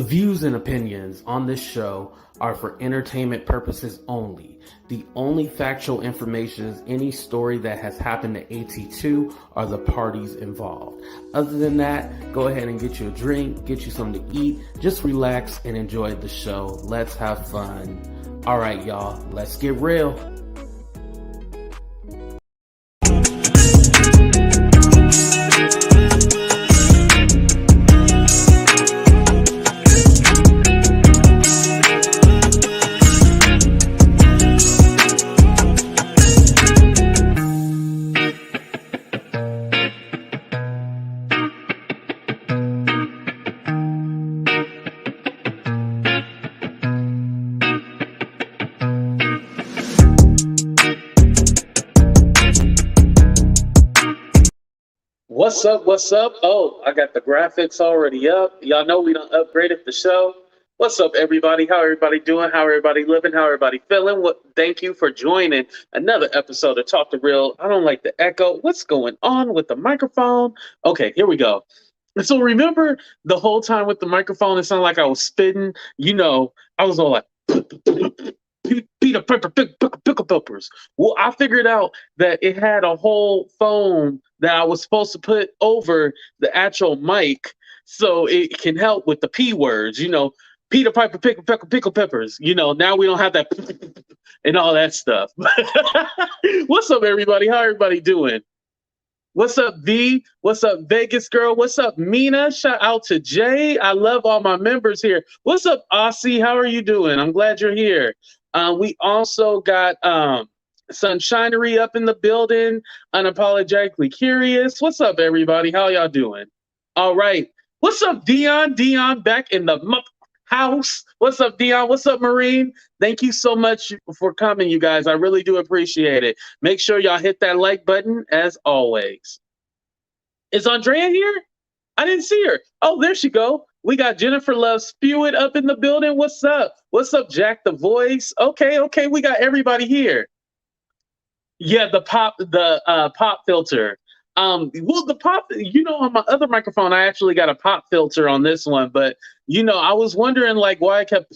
The views and opinions on this show are for entertainment purposes only. The only factual information is any story that has happened to AT2 or the parties involved. Other than that, go ahead and get you a drink, get you something to eat, just relax and enjoy the show. Let's have fun. All right, y'all, let's get real. What's up? What's up? Oh, I got the graphics already up. Y'all know we done upgraded the show. What's up, everybody? How everybody doing? How everybody living? How everybody feeling? Thank you for joining another episode of Talk the Real. I don't like the echo. What's going on with the microphone? Okay, here we go. So remember the whole time with the microphone, it sounded like I was spitting. You know, I was all like, Peter Pepper, pickle peppers. Well, I figured out that it had a whole foam that I was supposed to put over the actual mic so it can help with the P words, you know, Peter Piper, pickle peppers. You know, now we don't have that and all that stuff. What's up, everybody? How everybody doing? What's up, V? What's up, Vegas girl? What's up, Mina? Shout out to Jay. I love all my members here. What's up, Aussie? How are you doing? I'm glad you're here. We also got Sunshinery up in the building, unapologetically curious. What's up, everybody? How y'all doing? All right. What's up, Dion? Dion back in the house. What's up, Dion? What's up, Marine? Thank you so much for coming, you guys. I really do appreciate it. Make sure y'all hit that like button as always. Is Andrea here? I didn't see her. Oh, there she go. We got Jennifer Love Spewitt up in the building. What's up? What's up, Jack the Voice? Okay. We got everybody here. Yeah, the pop filter. Well, the pop, you know, on my other microphone, I actually got a pop filter on this one, but you know, I was wondering like why I kept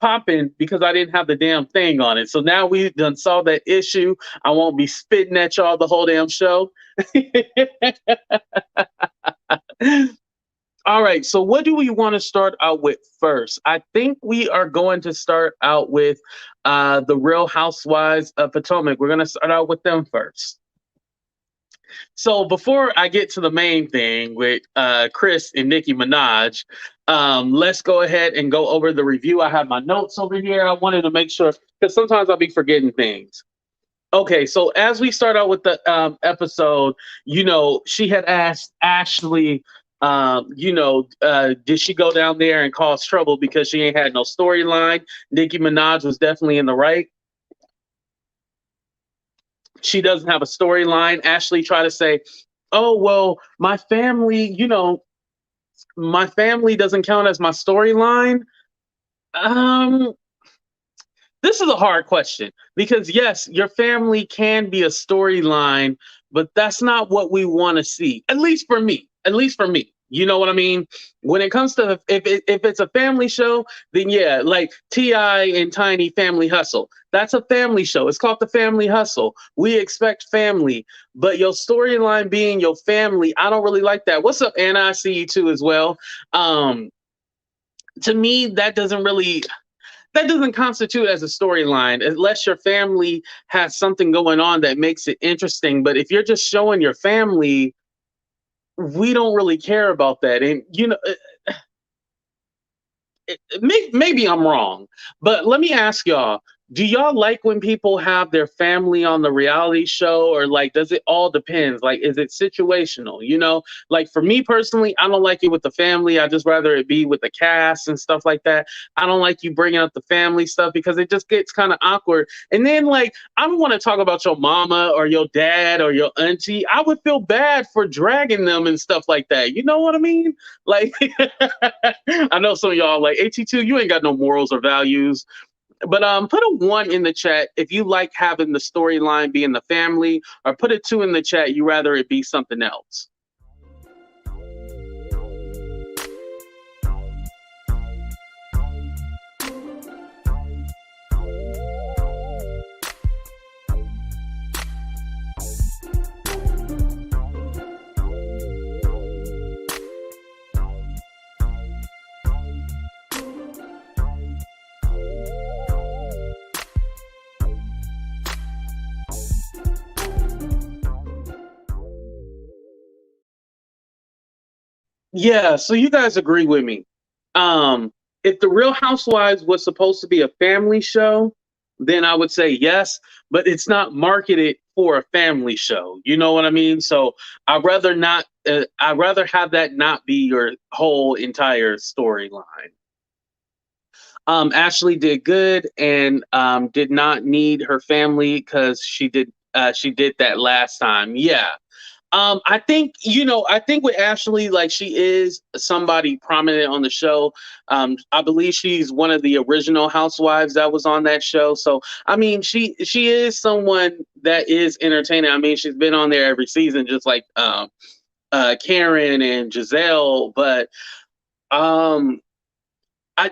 popping because I didn't have the damn thing on it. So now we done solved that issue. I won't be spitting at y'all the whole damn show. All right, so what do we want to start out with first? I think we are going to start out with the Real Housewives of Potomac. We're going to start out with them first. So before I get to the main thing with Chris and Nicki Minaj, let's go ahead and go over the review. I have my notes over here. I wanted to make sure, because sometimes I'll be forgetting things. Okay, so as we start out with the episode, you know, she had asked Ashley, did she go down there and cause trouble because she ain't had no storyline? Nicki Minaj was definitely in the right. She doesn't have a storyline. Ashley tried to say, oh, well, my family, you know, my family doesn't count as my storyline. This is a hard question because, yes, your family can be a storyline, but that's not what we want to see, at least for me. You know what I mean? When it comes to if it's a family show, then yeah, like T.I. and Tiny Family Hustle. That's a family show. It's called The Family Hustle. We expect family, but your storyline being your family, I don't really like that. What's up, Anna? I see you too as well. To me, that doesn't constitute as a storyline unless your family has something going on that makes it interesting. But if you're just showing your family, we don't really care about that. And, you know, maybe I'm wrong, but let me ask y'all, do y'all like when people have their family on the reality show, or like, does it all depends? Like, is it situational? You know, like for me personally, I don't like it with the family. I just rather it be with the cast and stuff like that. I don't like you bringing up the family stuff because it just gets kind of awkward. And then like, I don't want to talk about your mama or your dad or your auntie. I would feel bad for dragging them and stuff like that. You know what I mean? Like, I know some of y'all like, AT2, you ain't got no morals or values. But put a 1 in the chat if you like having the storyline be in the family, or put a 2 in the chat you rather it be something else. Yeah, so you guys agree with me. Um, if the Real Housewives was supposed to be a family show, then I would say yes, but it's not marketed for a family show. You know what I mean? So I'd rather not. I'd rather have that not be your whole entire storyline. Ashley did good and did not need her family because she did that last time. Yeah. I think I think with Ashley, like she is somebody prominent on the show. I believe she's one of the original housewives that was on that show. So I mean, she is someone that is entertaining. I mean, she's been on there every season, just like Karen and Giselle. But um, I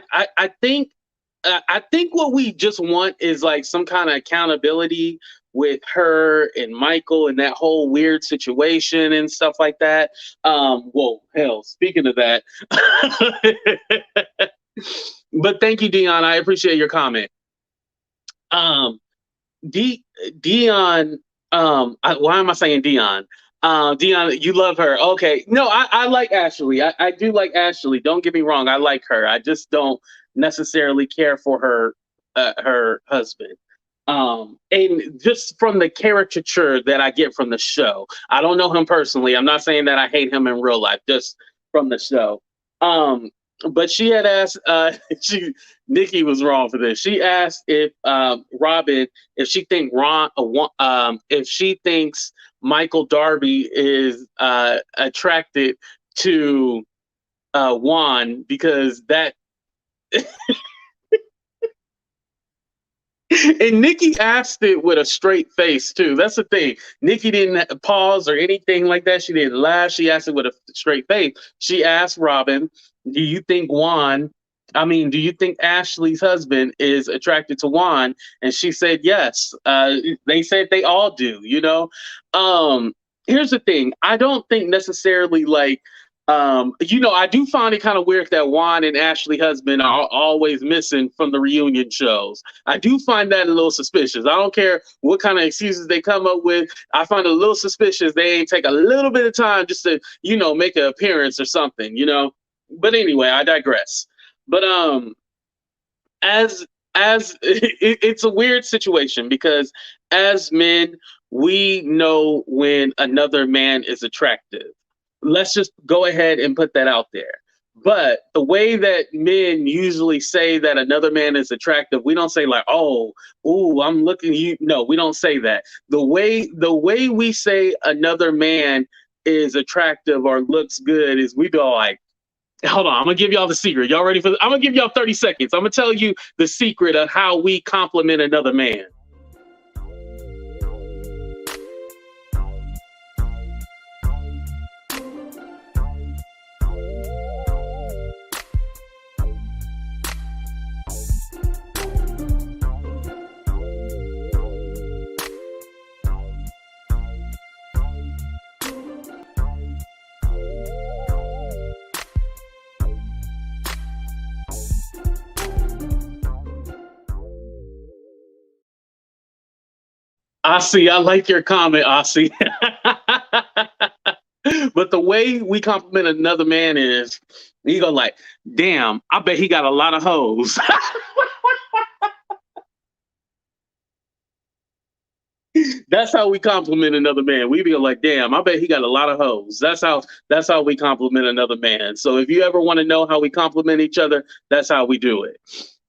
think what we just want is like some kind of accountability with her and Michael and that whole weird situation and stuff like that. Whoa, hell, speaking of that. But thank you, Dion. I appreciate your comment. Um, D Dion, why am I saying Dion? Dion, you love her. Okay. No, I like Ashley. I do like Ashley. Don't get me wrong. I like her. I just don't necessarily care for her husband. And just from the caricature that I get from the show, I don't know him personally. I'm not saying that I hate him in real life, just from the show. Um, but she had asked, she Nicki was wrong for this. She asked if Robin, if she think if she thinks Michael Darby is attracted to Juan because that and Nikki asked it with a straight face too. That's the thing. Nikki didn't pause or anything like that. She didn't laugh. She asked it with a straight face. She asked Robin, "Do you think Juan? I mean, do you think Ashley's husband is attracted to Juan?" And she said yes. They said they all do. Um, Here's the thing. I don't think necessarily like I do find it kind of weird that Juan and Ashley husband are always missing from the reunion shows. I do find that a little suspicious. I don't care what kind of excuses they come up with. I find it a little suspicious they ain't take a little bit of time just to, make an appearance or something. But anyway, I digress. But as it's a weird situation because as men, we know when another man is attractive. Let's just go ahead and put that out there. But the way that men usually say that another man is attractive, we don't say like, "Oh, ooh, I'm looking at you." No, we don't say that. The way we say another man is attractive or looks good is we go like, hold on, I'm gonna give y'all the secret. Y'all ready for this? I'm gonna give y'all 30 seconds. I'm gonna tell you the secret of how we compliment another man. Ossie, I like your comment, Ossie. But the way we compliment another man is you go like, damn, I bet he got a lot of hoes. That's how we compliment another man. We be like, damn, I bet he got a lot of hoes. That's how we compliment another man. So if you ever want to know how we compliment each other, that's how we do it.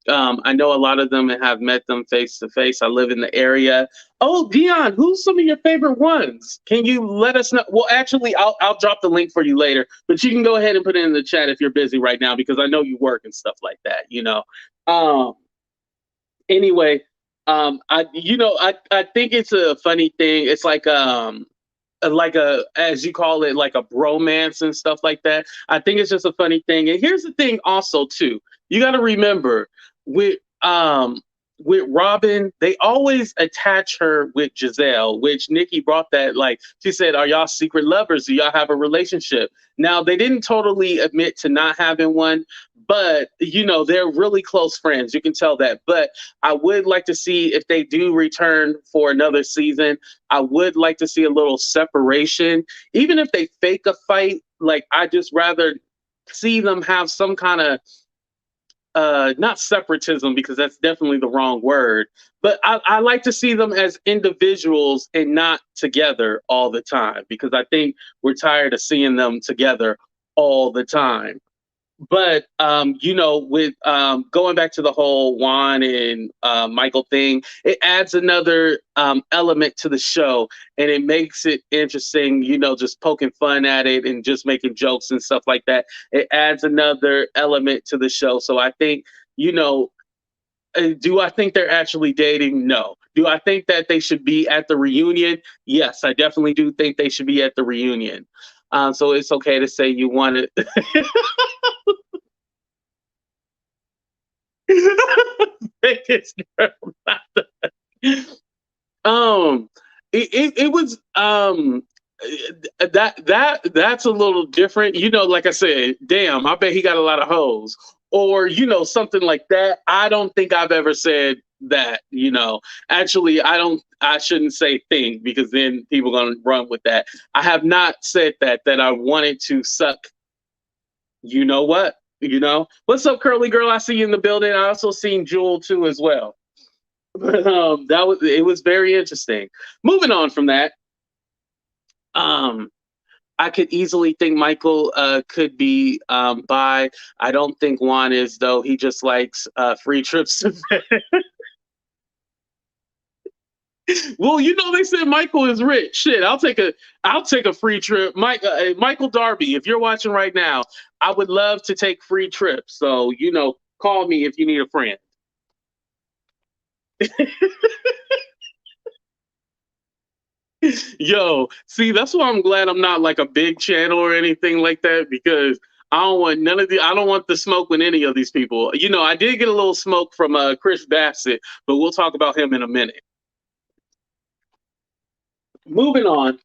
I know a lot of them and have met them face to face. I live in the area. Oh, Dion, who's some of your favorite ones? Can you let us know? Well, actually, I'll drop the link for you later, but you can go ahead and put it in the chat if you're busy right now because I know you work and stuff like that. Um, anyway, I think it's a funny thing. It's like a as you call it like a bromance and stuff like that. I think it's just a funny thing. And here's the thing also too. You got to remember with with Robin, they always attach her with Giselle, which Nikki brought that like she said, "Are y'all secret lovers? Do y'all have a relationship?" Now they didn't totally admit to not having one, but they're really close friends. You can tell that. But I would like to see if they do return for another season. I would like to see a little separation, even if they fake a fight. like I just rather see them have some kind of not separatism, because that's definitely the wrong word, but I like to see them as individuals and not together all the time, because I think we're tired of seeing them together all the time. But with going back to the whole Juan and Michael thing, it adds another element to the show, and it makes it interesting. Just poking fun at it and just making jokes and stuff like that. It adds another element to the show. So I think, you know, do I think they're actually dating? No. Do I think that they should be at the reunion? Yes, I definitely do think they should be at the reunion. So it's okay to say you want it. Biggest girl. um it was that's a little different. Like I said, damn, I bet he got a lot of hoes, or something like that. I don't think I've ever said that. Actually, I shouldn't say think, because then people are gonna run with that. I have not said that I wanted to suck. You know what? What's up, Curly Girl? I see you in the building. I also seen Jewel too as well. But it was very interesting. Moving on from that, I could easily think Michael could be bi. I don't think Juan is, though. He just likes free trips to Well, they said Michael is rich. Shit, I'll take a free trip. Michael Darby, if you're watching right now, I would love to take free trips. So, call me if you need a friend. Yo, see, that's why I'm glad I'm not like a big channel or anything like that, because I don't want the smoke with any of these people. I did get a little smoke from Chris Bassett, but we'll talk about him in a minute. Moving on.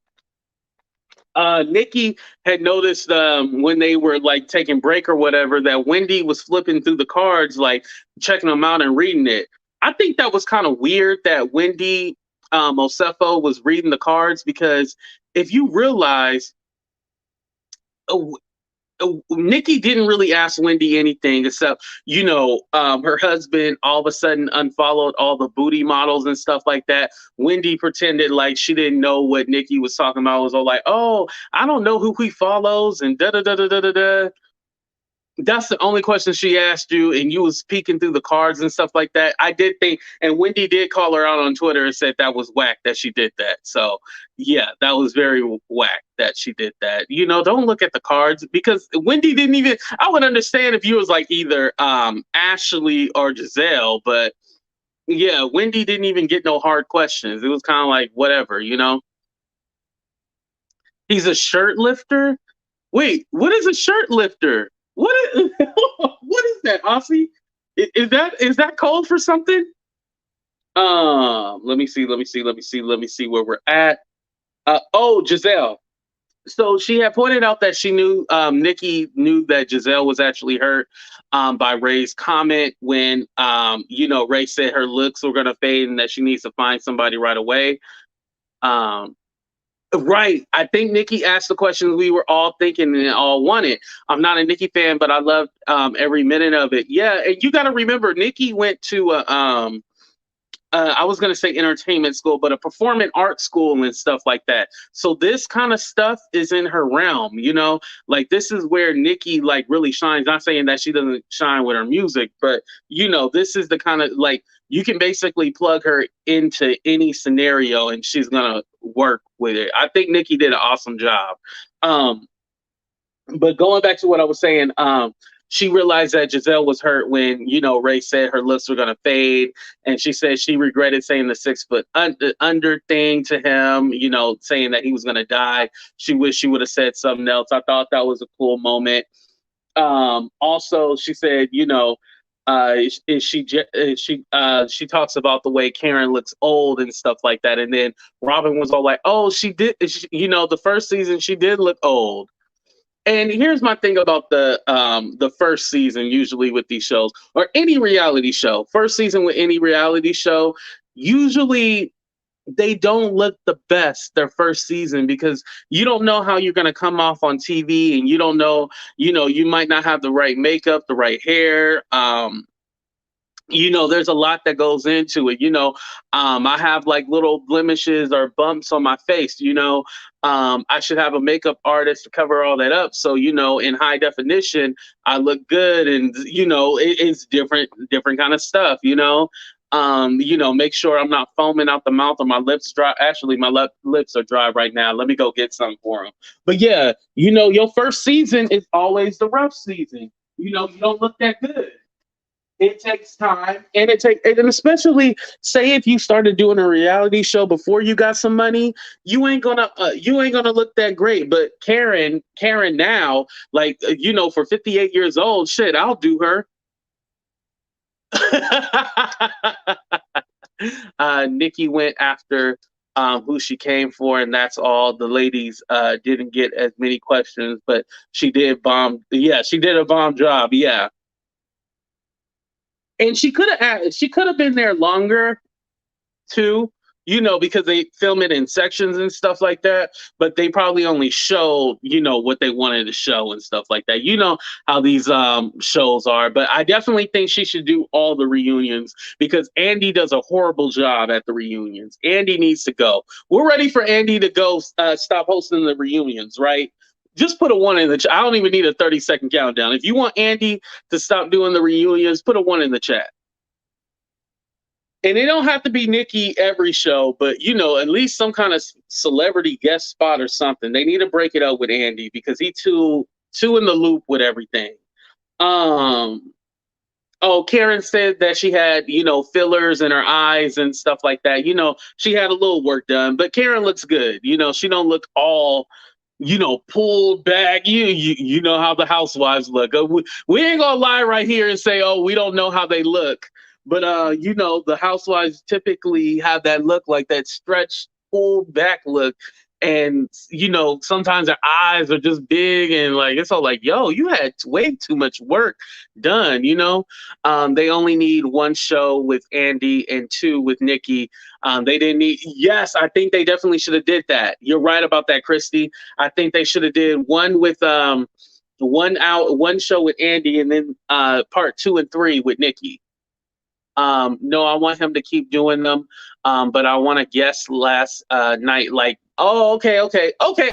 Nicki had noticed when they were like taking break or whatever, that Wendy was flipping through the cards, like checking them out and reading it. I think that was kind of weird that Wendy Osefo was reading the cards, because if you realize, uh, Nicki didn't really ask Wendy anything except, her husband all of a sudden unfollowed all the booty models and stuff like that. Wendy pretended like she didn't know what Nicki was talking about. It was all like, oh, I don't know who he follows and da da da da da da da. That's the only question she asked you, and you was peeking through the cards and stuff like that. I did think, and Wendy did call her out on Twitter and said that was whack that she did that. So yeah, that was very whack that she did that. Don't look at the cards, because Wendy didn't even. I would understand if you was like either Ashley or Giselle, but yeah, Wendy didn't even get no hard questions. It was kind of like whatever. He's a shirt lifter. Wait, what is a shirt lifter? What is what is that, Aussie? Is that code for something? Let me see where we're at. Oh, Giselle. So she had pointed out that she knew Nicki knew that Giselle was actually hurt by Ray's comment when Ray said her looks were gonna fade and that she needs to find somebody right away. Right. I think Nicki asked the questions we were all thinking and all wanted. I'm not a Nicki fan, but I loved every minute of it. Yeah, and you got to remember, Nicki went to I was going to say entertainment school, but a performing arts school and stuff like that. So this kind of stuff is in her realm, like this is where Nicki like really shines. Not saying that she doesn't shine with her music, but this is the kind of like you can basically plug her into any scenario and she's going to work with it. I think Nicki did an awesome job. But going back to what I was saying, she realized that Giselle was hurt when, Ray said her looks were going to fade. And she said she regretted saying the 6 foot under thing to him, saying that he was going to die. She wished she would have said something else. I thought that was a cool moment. Also, she said, she talks about the way Karen looks old and stuff like that. And then Robin was all like, oh, the first season she did look old. And here's my thing about the first season, usually with these shows or any reality show, first season with any reality show, usually they don't look the best their first season because you don't know how you're going to come off on TV, and you don't know, you might not have the right makeup, the right hair. There's a lot that goes into it. I have like little blemishes or bumps on my face. I should have a makeup artist to cover all that up. So, in high definition, I look good, and it's different kind of stuff. Make sure I'm not foaming out the mouth or my lips dry. Actually, my lips are dry right now. Let me go get some for them. But yeah, your first season is always the rough season. You don't look that good. It takes time, and especially say if you started doing a reality show before you got some money, you ain't gonna look that great. But Karen now, like for 58 years old, shit, I'll do her. Nicki went after who she came for, and that's all. The ladies didn't get as many questions, but she did bomb. Yeah, she did a bomb job. Yeah. And she could have been there longer too, because they film it in sections and stuff like that, but they probably only show, what they wanted to show and stuff like that. You know how these shows are, but I definitely think she should do all the reunions because Andy does a horrible job at the reunions. Andy needs to go. We're ready for Andy to go stop hosting the reunions, right? Just put a one in the chat. I don't even need a 30-second countdown. If you want Andy to stop doing the reunions, put a one in the chat. And it don't have to be Nicki every show, but at least some kind of celebrity guest spot or something. They need to break it up with Andy because he too in the loop with everything. Oh, Karen said that she had, fillers in her eyes and stuff like that. She had a little work done, but Karen looks good. She don't look all pulled back. You know how the housewives look. We ain't gonna lie right here and say, oh, we don't know how they look. But the housewives typically have that look, like that stretched, pulled back look. And sometimes their eyes are just big, and like it's all like, yo, you had way too much work done. They only need one show with Andy and two with Nicki. They didn't need. Yes, I think they definitely should have did that. You're right about that, Christy. I think they should have did one with one show with Andy, and then part 2 and 3 with Nicki. No, I want him to keep doing them. But I want to guess last night, like, oh, okay.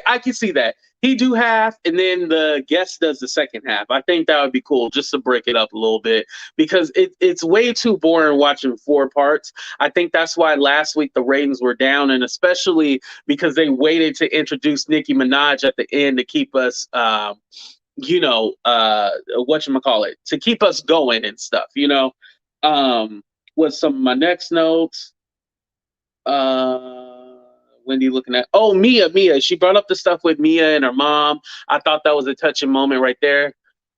I can see that. He do half, and then the guest does the second half. I think that would be cool, just to break it up a little bit, because it's way too boring watching 4 parts. I think that's why last week the ratings were down, and especially because they waited to introduce Nicki Minaj at the end to keep us, whatchamacallit, to keep us going and stuff, With some of my next notes. Wendy looking at, oh, Mia. She brought up the stuff with Mia and her mom. I thought that was a touching moment right there.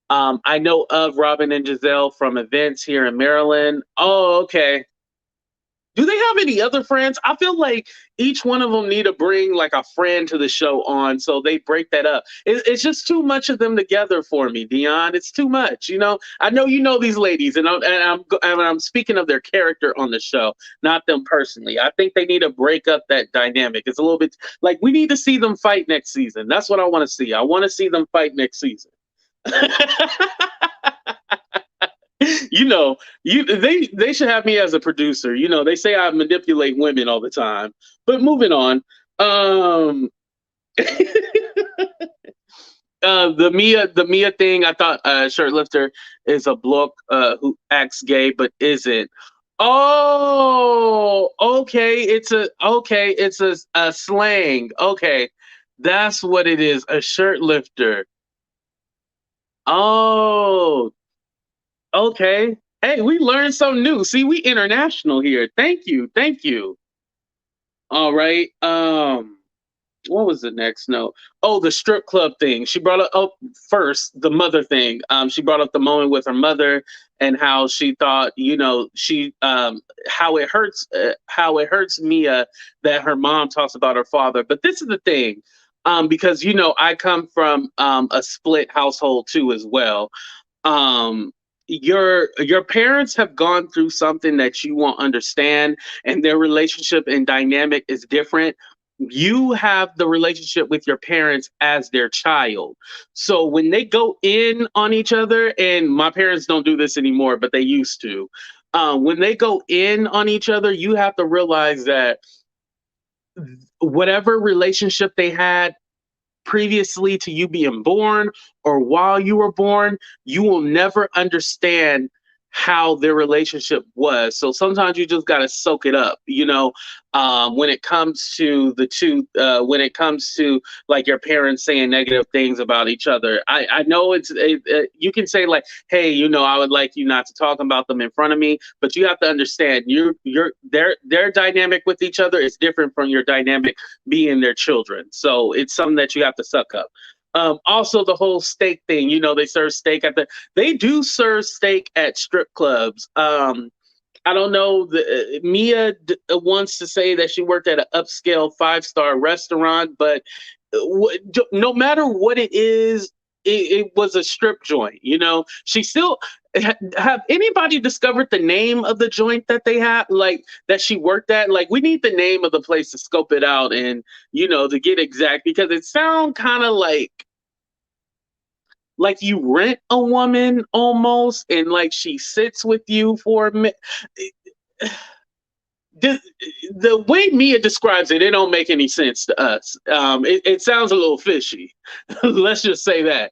I know of Robin and Giselle from events here in Maryland. Oh, okay. Do they have any other friends? I feel like each one of them need to bring like a friend to the show on, so they break that up. It's just too much of them together for me, Dion. It's too much. I know these ladies, and I'm speaking of their character on the show, not them personally. I think they need to break up that dynamic. It's a little bit like we need to see them fight next season. That's what I want to see. I want to see them fight next season. They should have me as a producer. They say I manipulate women all the time. But moving on. The Mia thing, I thought Shirtlifter is a bloke who acts gay but isn't. Oh, okay. It's a slang. Okay. That's what it is, a shirtlifter. Oh, okay. Hey, we learned something new. See, we international here. Thank you. All right. What was the next note? Oh, the strip club thing. She brought up first the mother thing. She brought up the moment with her mother and how she thought, she how it hurts Mia that her mom talks about her father. But this is the thing, because I come from a split household too as well. your parents have gone through something that you won't understand, and their relationship and dynamic is different. You have the relationship with your parents as their child. So when they go in on each other, and my parents don't do this anymore, but they used to. When they go in on each other, you have to realize that whatever relationship they had previously to you being born or while you were born, you will never understand how their relationship was. So sometimes you just got to soak it up, when it comes to the two, when it comes to like your parents saying negative things about each other. I know you can say like, hey, I would like you not to talk about them in front of me, but you have to understand their dynamic with each other is different from your dynamic being their children. So it's something that you have to suck up. Also, the whole steak thing, they serve steak they do serve steak at strip clubs. I don't know. Mia wants to say that she worked at an upscale 5-star restaurant, but no matter what it is, it was a strip joint. She still have anybody discovered the name of the joint that they had, like that she worked at? Like, we need the name of the place to scope it out and to get exact, because it sounds kind of like you rent a woman almost, and like she sits with you for a minute. The way Mia describes it, it don't make any sense to us. It sounds a little fishy. Let's just say that.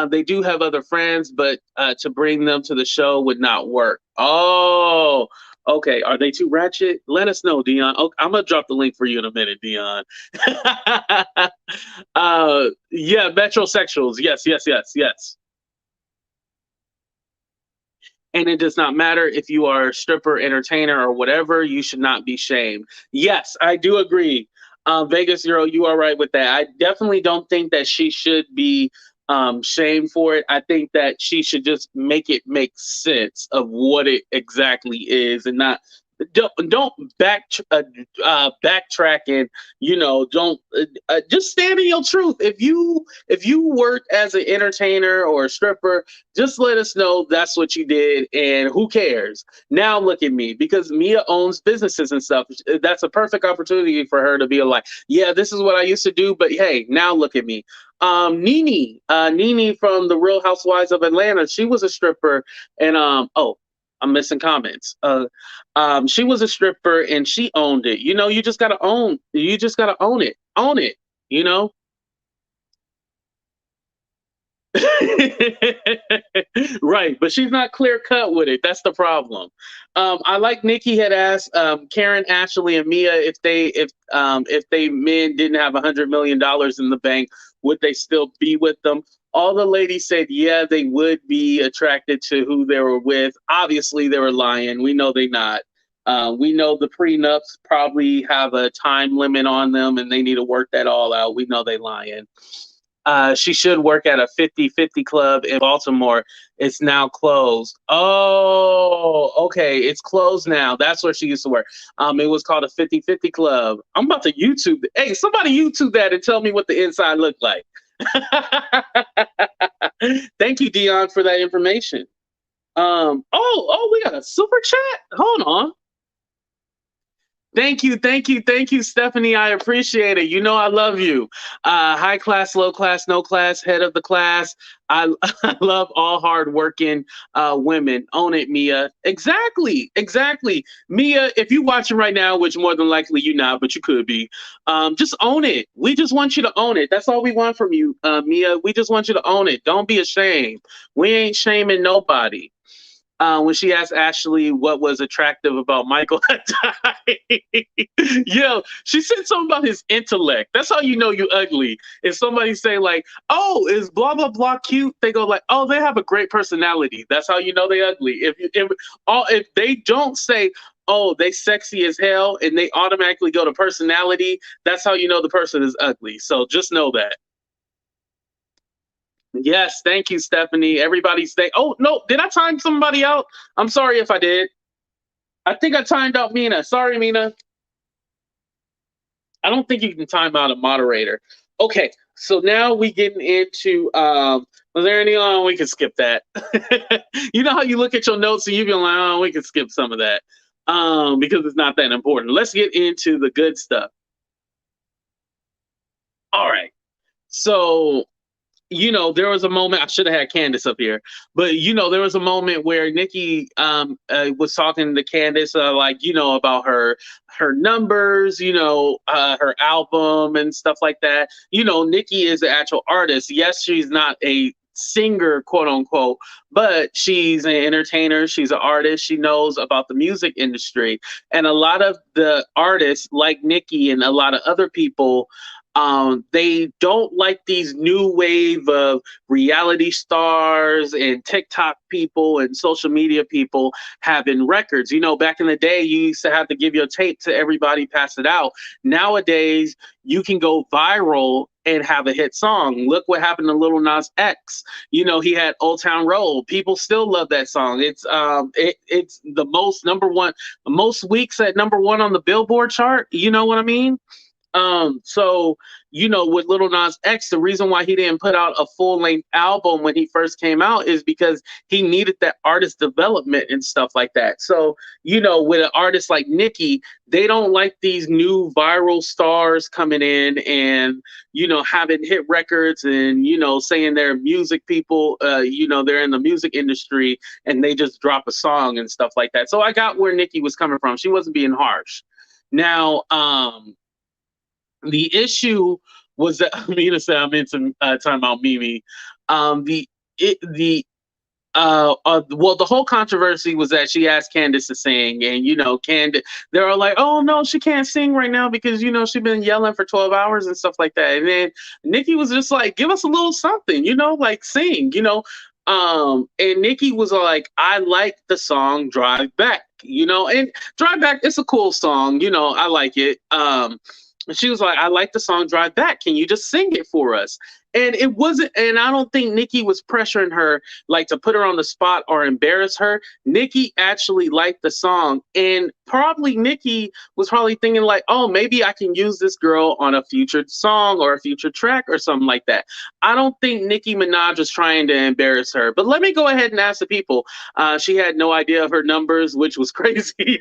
They do have other friends, but to bring them to the show would not work. Oh, okay. Are they too ratchet? Let us know, Dion. Okay, I'm gonna drop the link for you in a minute, Dion. Yeah, metrosexuals. Yes, yes, yes, yes. And it does not matter if you are a stripper, entertainer, or whatever, you should not be shamed. Yes, I do agree. Vegas Zero, you are right with that. I definitely don't think that she should be shamed for it. I think that she should just make it make sense of what it exactly is, and not don't backtrack, and don't just stand in your truth. If you work as an entertainer or a stripper, just let us know that's what you did, and who cares. Now look at me, because Mia owns businesses and stuff. That's a perfect opportunity for her to be like, yeah, this is what I used to do, but hey, now look at me. Nene from the Real Housewives of Atlanta, she was a stripper, and oh, I'm missing comments. She was a stripper and she owned it. You just gotta own it. Own it, you know? Right, but she's not clear cut with it. That's the problem. I like Nicki had asked Karen, Ashley, and Mia if they men didn't have $100 million in the bank, would they still be with them? All the ladies said, yeah, they would be attracted to who they were with. Obviously, they were lying. We know they not. We know the prenups probably have a time limit on them, and they need to work that all out. We know they lying. She should work at a 50-50 club in Baltimore. It's now closed. Oh, okay. It's closed now. That's where she used to work. It was called a 50-50 club. I'm about to YouTube. Hey, somebody YouTube that and tell me what the inside looked like. Thank you, Dion, for that information. We got a super chat. Hold on. Thank you, Stephanie. I appreciate it. I love you. High class, low class, no class, head of the class. I, I love all hardworking women. Own it, Mia. Exactly, exactly. Mia, if you're watching right now, which more than likely you're not, but you could be, just own it. We just want you to own it. That's all we want from you, Mia. We just want you to own it. Don't be ashamed. We ain't shaming nobody. When she asked Ashley what was attractive about Michael, yo, she said something about his intellect. That's how you know you ugly. If somebody say like, "Oh, is blah blah blah cute?" They go like, "Oh, they have a great personality." That's how you know they ugly. If they don't say, "Oh, they sexy as hell," and they automatically go to personality, that's how you know the person is ugly. So just know that. Yes, thank you, Stephanie. Everybody stay. Oh, no, did I time somebody out? I'm sorry if I did. I think I timed out Mina. Sorry, Mina. I don't think you can time out a moderator. Okay, so now we getting into was there any we can skip that. You know how you look at your notes and you be like, oh, we can skip some of that. Because it's not that important. Let's get into the good stuff. All right. So there was a moment. I should have had Candace up here, but there was a moment where Nicki was talking to Candace, like about her numbers, her album and stuff like that. Nicki is an actual artist. Yes, she's not a singer, quote unquote, but she's an entertainer. She's an artist. She knows about the music industry, and a lot of the artists like Nicki and a lot of other people they don't like these new wave of reality stars and TikTok people and social media people having records. Back in the day, you used to have to give your tape to everybody, pass it out. Nowadays, you can go viral and have a hit song. Look what happened to Little Nas X. He had Old Town Road. People still love that song. It's the most weeks at number one on the Billboard chart. You know what I mean? So with Little Nas X, the reason why he didn't put out a full length album when he first came out is because he needed that artist development and stuff like that. So, with an artist like Nicki, they don't like these new viral stars coming in and, having hit records and, saying they're music people, they're in the music industry and they just drop a song and stuff like that. So I got where Nicki was coming from. She wasn't being harsh. Now, the issue was that Amina said I'm into talking about Mimi. The it, the well, the whole controversy was that she asked Candace to sing, and Candace, they were like, "Oh no, she can't sing right now because she's been yelling for 12 hours and stuff like that." And then Nicki was just like, "Give us a little something, like sing." And Nicki was like, "I like the song Drive Back," and Drive Back, it's a cool song, I like it. She was like, "I like the song Drive Back. Can you just sing it for us?" And it wasn't, and I don't think Nicki was pressuring her like to put her on the spot or embarrass her. Nicki actually liked the song, and probably Nicki was probably thinking like, "Oh, maybe I can use this girl on a future song or a future track or something like that." I don't think Nicki Minaj was trying to embarrass her. But let me go ahead and ask the people. She had no idea of her numbers, which was crazy.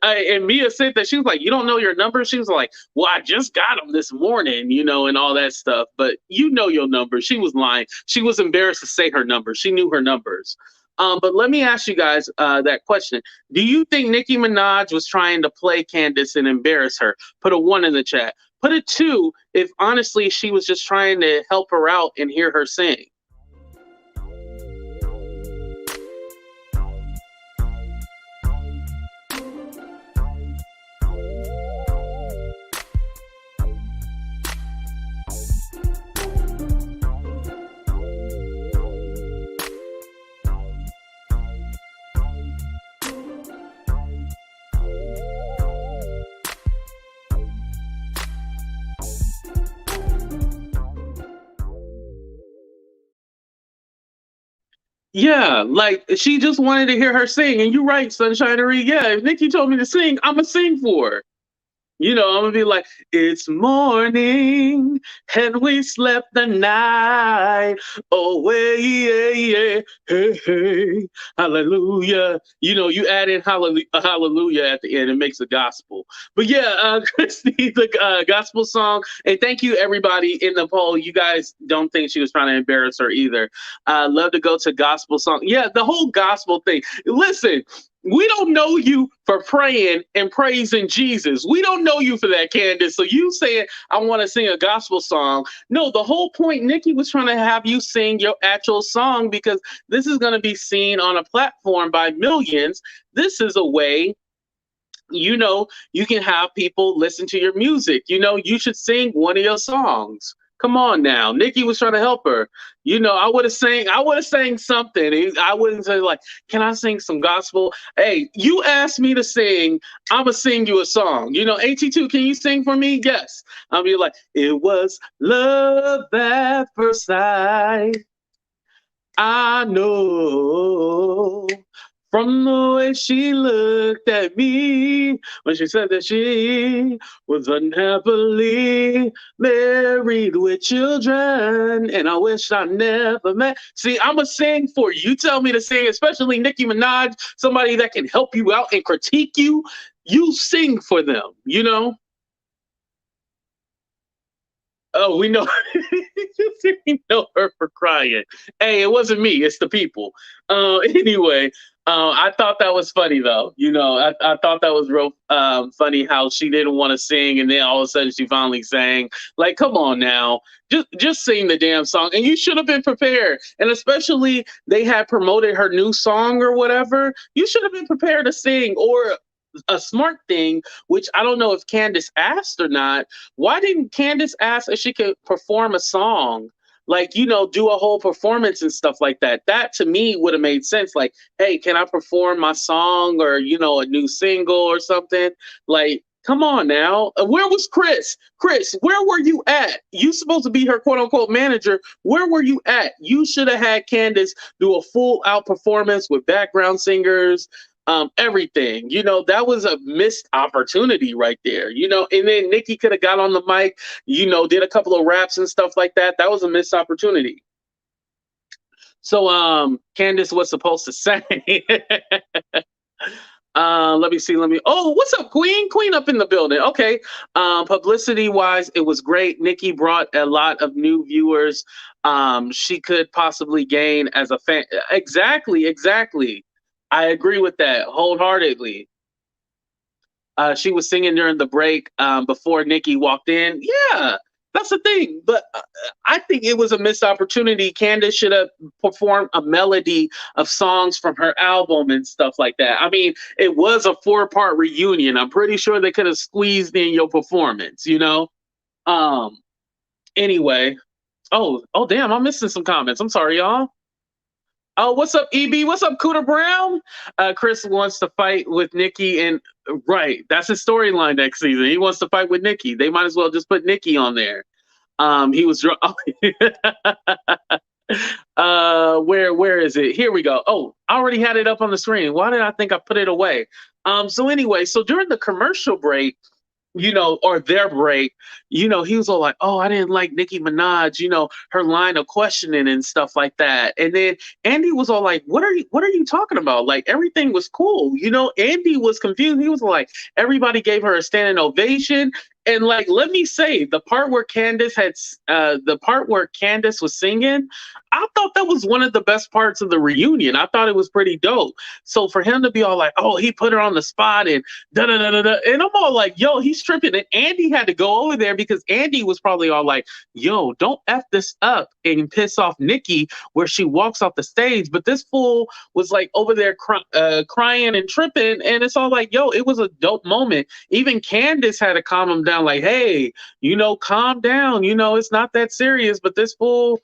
And Mia said that she was like, "You don't know your numbers?" She was like, "Well, I just got them this morning, and all that stuff." But your numbers. She was lying. She was embarrassed to say her numbers. She knew her numbers. But let me ask you guys that question. Do you think Nicki Minaj was trying to play Candace and embarrass her? Put a 1 in the chat. Put a 2 if honestly she was just trying to help her out and hear her sing. Yeah, like she just wanted to hear her sing. And you're right, Sunshinery. Yeah, if Nicki told me to sing, I'ma sing for her. I'm gonna be like, "It's morning and we slept the night away, yeah, yeah, hey, hey, hallelujah." You add in hallelujah at the end, it makes a gospel. But yeah, Christy, the gospel song. And thank you, everybody in the poll. You guys don't think she was trying to embarrass her either. Love to go to gospel song. Yeah, the whole gospel thing. Listen, we don't know you for praying and praising Jesus. We don't know you for that, Candace. So you saying, "I want to sing a gospel song." No, the whole point, Nicki was trying to have you sing your actual song because this is going to be seen on a platform by millions. This is a way, you can have people listen to your music. You should sing one of your songs. Come on now. Nicki was trying to help her. I would have sang something. I wouldn't say like, "Can I sing some gospel?" Hey, you asked me to sing, I'ma sing you a song. AT2, can you sing for me? Yes. I'll be like, "It was love at first sight. I know From the way she looked at me when she said that she was unhappily married with children, and I wish I never met. See, I'm a sing for you. You tell me to sing, especially Nicki Minaj, somebody that can help you out and critique you. You sing for them, you know? Oh, we know. We know her for crying. Hey, it wasn't me. It's the people. Anyway, I thought that was funny though. I thought that was real funny how she didn't want to sing, and then all of a sudden she finally sang. Like, come on now, just sing the damn song. And you should have been prepared. And especially they had promoted her new song or whatever. You should have been prepared to sing. Or a smart thing, which I don't know if Candace asked or not. Why didn't Candace ask if she could perform a song? Like, do a whole performance and stuff like that. That to me would have made sense. Like, hey, can I perform my song or, a new single or something? Like, come on now. Where was Chris? Chris, where were you at? You supposed to be her quote unquote manager. Where were you at? You should have had Candace do a full out performance with background singers, everything. That was a missed opportunity right there. And then Nicki could have got on the mic, did a couple of raps and stuff like that. That was a missed opportunity. So Candace was supposed to say let me see. Oh, what's up, Queen? Queen up in the building. Okay. Publicity wise, it was great. Nicki brought a lot of new viewers. She could possibly gain as a fan. Exactly. I agree with that wholeheartedly. She was singing during the break before Nicki walked in. Yeah, that's the thing. But I think it was a missed opportunity. Candace should have performed a melody of songs from her album and stuff like that. I mean, it was a 4-part reunion. I'm pretty sure they could have squeezed in your performance. Um, anyway. Oh, damn, I'm missing some comments. I'm sorry, y'all. Oh, what's up, EB? What's up, Cooter Brown? Chris wants to fight with Nicki, and right, that's his storyline next season. He wants to fight with Nicki. They might as well just put Nicki on there. He was drunk. Where is it? Here we go. Oh, I already had it up on the screen. Why did I think I put it away? So anyway, so during the commercial break, or their break, he was all like, "Oh, I didn't like Nicki Minaj, her line of questioning and stuff like that." And then Andy was all like, what are you talking about? Like, everything was cool. Andy was confused. He was like, everybody gave her a standing ovation. And like, let me say, the part where Candace was singing, I thought that was one of the best parts of the reunion. I thought it was pretty dope. So for him to be all like, "Oh, he put her on the spot," and da da da da da, and I'm all like, "Yo, he's tripping." And Andy had to go over there because Andy was probably all like, "Yo, don't F this up and piss off Nicki where she walks off the stage." But this fool was like over there crying and tripping. And it's all like, yo, it was a dope moment. Even Candace had to calm him down, like, "Hey, calm down. It's not that serious." But this fool,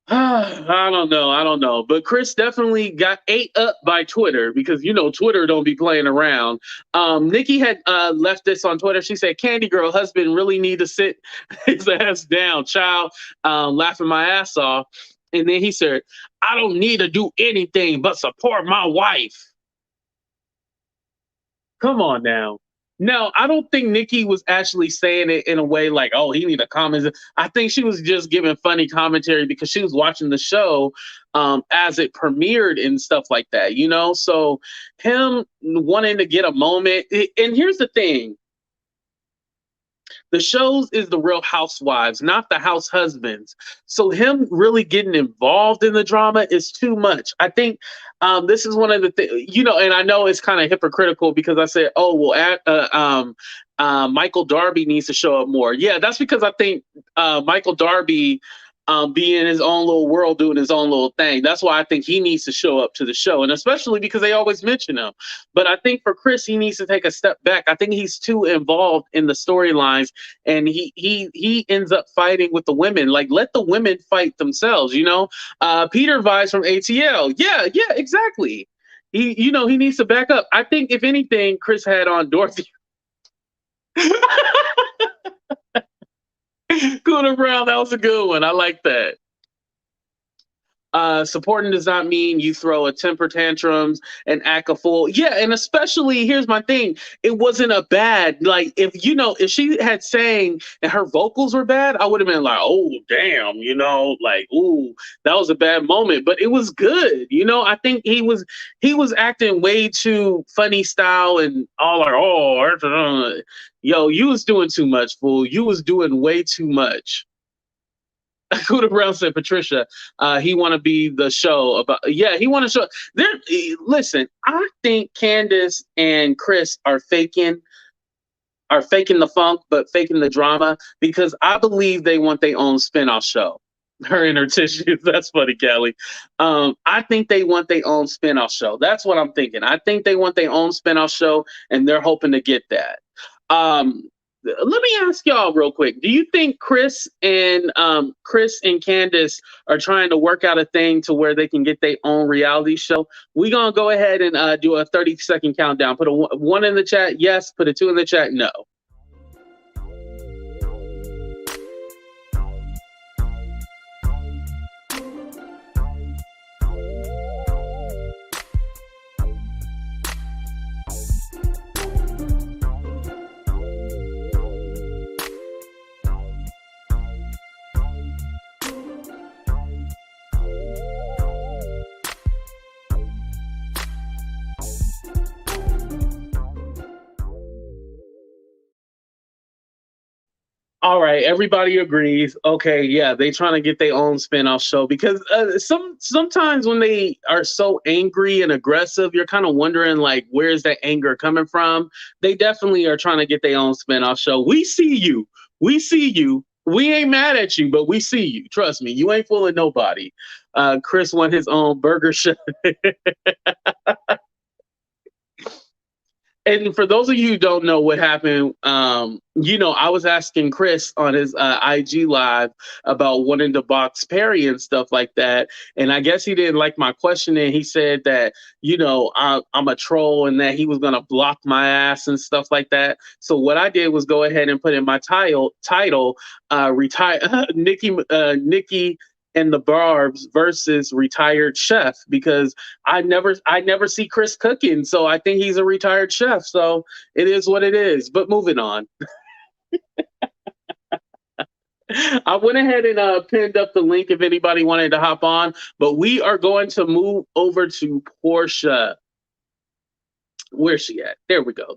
I don't know. But Chris definitely got ate up by Twitter because Twitter don't be playing around. Nicki had left this on Twitter. She said, "Candy girl husband really need to sit his ass down, child." Laughing my ass off. And then he said, "I don't need to do anything but support my wife." Come on now. No, I don't think Nicki was actually saying it in a way like, "Oh, he need a comment." I think she was just giving funny commentary because she was watching the show as it premiered and stuff like that. So him wanting to get a moment. And here's the thing. The shows is the Real Housewives, not the house husbands. So him really getting involved in the drama is too much. I think this is one of the things, and I know it's kind of hypocritical because I said, "Oh, well, Michael Darby needs to show up more." Yeah, that's because I think Michael Darby be in his own little world doing his own little thing. That's why I think he needs to show up to the show, and especially because they always mention him. But I think for Chris, he needs to take a step back. I think he's too involved in the storylines, and he ends up fighting with the women. Like, let the women fight themselves. Peter Vibes from ATL. Yeah, exactly. He needs to back up. I think if anything, Chris had on Dorothy. Cooter Brown, that was a good one. I like that. Supporting does not mean you throw a temper tantrums and act a fool. Yeah, and especially here's my thing. It wasn't a bad, like, if she had sang and her vocals were bad, I would have been like, oh damn, like, ooh, that was a bad moment. But it was good. I think he was acting way too funny style and all like, oh, yo, you was doing too much, fool. You was doing way too much. Kuda Brown said, Patricia, he want to be the show about. Yeah, he want to show. Listen, I think Candace and Chris are faking the funk, but faking the drama because I believe they want their own spinoff show. Her and her tissues. That's funny, Kelly. I think they want their own spinoff show. That's what I'm thinking. I think they want their own spinoff show, and they're hoping to get that. Let me ask y'all real quick. Do you think Chris and Candace are trying to work out a thing to where they can get their own reality show? We're gonna go ahead and do a 30-second countdown. Put a 1 in the chat, yes. Put a 2 in the chat, no. All right, everybody agrees. Okay, yeah, they trying to get their own spinoff show because sometimes when they are so angry and aggressive, you're kind of wondering like, where's that anger coming from? They definitely are trying to get their own spinoff show. We see you. We see you. We ain't mad at you, but we see you. Trust me, you ain't fooling nobody. Chris want his own burger show. And for those of you who don't know what happened, I was asking Chris on his IG live about wanting to box Perry and stuff like that. And I guess he didn't like my question. And he said that, I'm a troll and that he was going to block my ass and stuff like that. So what I did was go ahead and put in my title, retire Nicki and the Barbz versus retired chef, because I never see Chris cooking, so I think he's a retired chef. So it is what it is. But moving on. I went ahead and pinned up the link if anybody wanted to hop on, but we are going to move over to Porsha. Where's she at? There we go.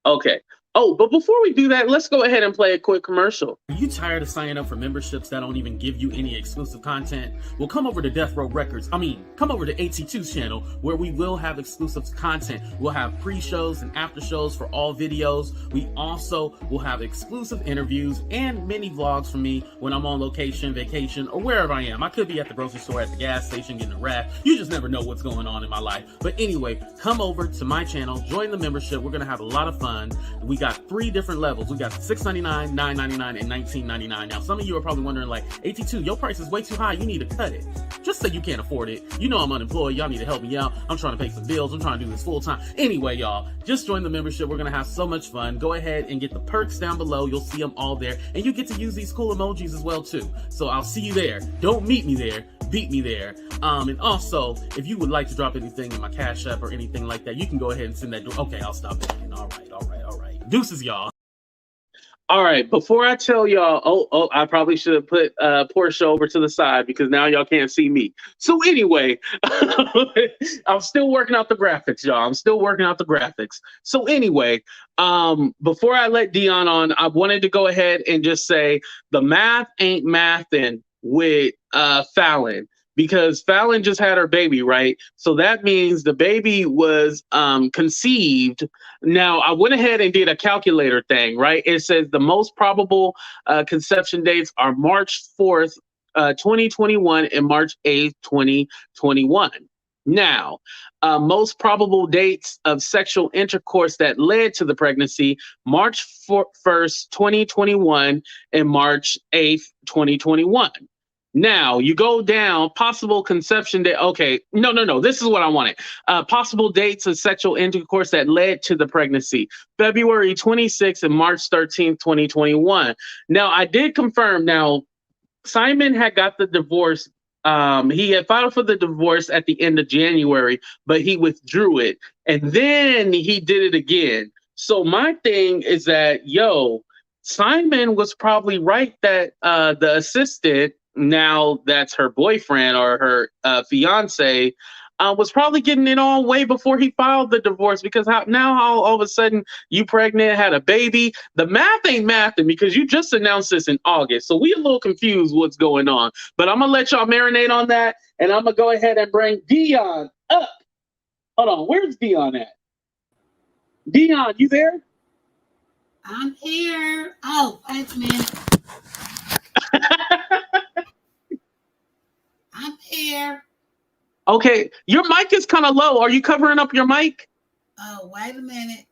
Okay. Oh, but before we do that, let's go ahead and play a quick commercial. Are you tired of signing up for memberships that don't even give you any exclusive content? Well, come over to come over to AT2's channel where we will have exclusive content. We'll have pre-shows and after shows for all videos. We also will have exclusive interviews and mini vlogs from me when I'm on location, vacation, or wherever I am. I could be at the grocery store, at the gas station, getting a wrap. You just never know what's going on in my life. But anyway, come over to my channel, join the membership. We're going to have a lot of fun. We got 3 different levels. We got $6.99, $9.99, and $19.99. Now, some of you are probably wondering, like, AT2, your price is way too high. You need to cut it. Just say you can't afford it. You know I'm unemployed. Y'all need to help me out. I'm trying to pay some bills. I'm trying to do this full time. Anyway, y'all, just join the membership. We're going to have so much fun. Go ahead and get the perks down below. You'll see them all there. And you get to use these cool emojis as well, too. So I'll see you there. Don't meet me there. Beat me there. And also, if you would like to drop anything in my Cash App or anything like that, you can go ahead and send that. Okay, I'll stop it. All right. Deuces, y'all. All right, before I tell y'all, I probably should have put Porsha over to the side because now y'all can't see me. So anyway, I'm still working out the graphics, y'all. So anyway, before I let Dion on, I wanted to go ahead and just say the math ain't mathin' with Fallon. Because Fallon just had her baby, right? So that means the baby was conceived. Now, I went ahead and did a calculator thing, right? It says the most probable conception dates are March 4th, 2021 and March 8th, 2021. Now, most probable dates of sexual intercourse that led to the pregnancy, March 1st, 2021 and March 8th, 2021. Now you go down, possible conception date. Okay, no. This is what I wanted. Possible dates of sexual intercourse that led to the pregnancy: February 26th and March 13th, 2021. Now I did confirm. Now Simon had got the divorce He had filed for the divorce at the end of January, but he withdrew it, and then he did it again. So my thing is that, yo, Simon was probably right that the assistant, now that's her boyfriend or her fiance, was probably getting it on way before he filed the divorce, because how all of a sudden you pregnant, had a baby. The math ain't mathing because you just announced this in August. So we a little confused what's going on. But I'm gonna let y'all marinate on that, and I'm gonna go ahead and bring Dion up. Hold on, where's Dion at? Dion, you there? I'm here. Oh, wait a minute. I'm here. Okay, your mic is kind of low. Are you covering up your mic? Oh, wait a minute.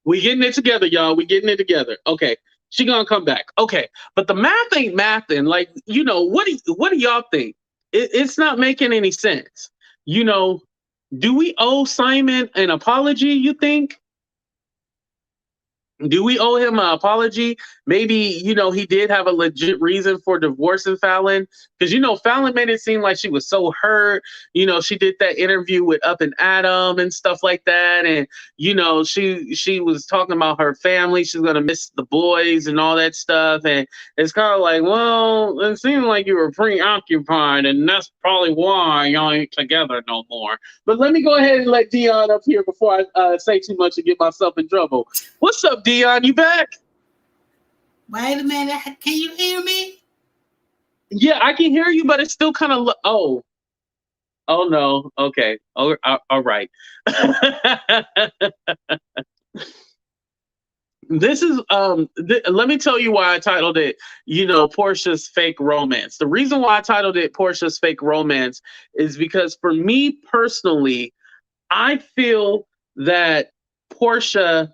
We getting it together, y'all. We getting it together. Okay, she gonna come back. Okay, but the math ain't mathing. Like, what do y'all think? It's not making any sense. Do we owe Simon an apology, you think? Do we owe him an apology? Maybe, he did have a legit reason for divorcing Fallon. Because, Fallon made it seem like she was so hurt. She did that interview with Up and Adam and stuff like that. And, she was talking about her family. She's going to miss the boys and all that stuff. And it's kind of like, well, it seemed like you were preoccupied. And that's probably why y'all ain't together no more. But let me go ahead and let Dion up here before I say too much and get myself in trouble. What's up, Dion? You back? Wait a minute. Can you hear me? Yeah, I can hear you, but it's still kind of oh no. Okay. All right. This is let me tell you why I titled it, Porsha's Fake Romance. The reason why I titled it Porsha's Fake Romance is because, for me personally, I feel that Porsha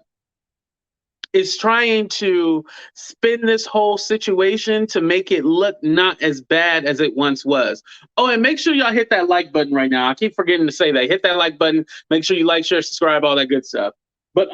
is trying to spin this whole situation to make it look not as bad as it once was. Oh, and make sure y'all hit that like button right now. I keep forgetting to say that. Hit that like button. Make sure you like, share, subscribe, all that good stuff. But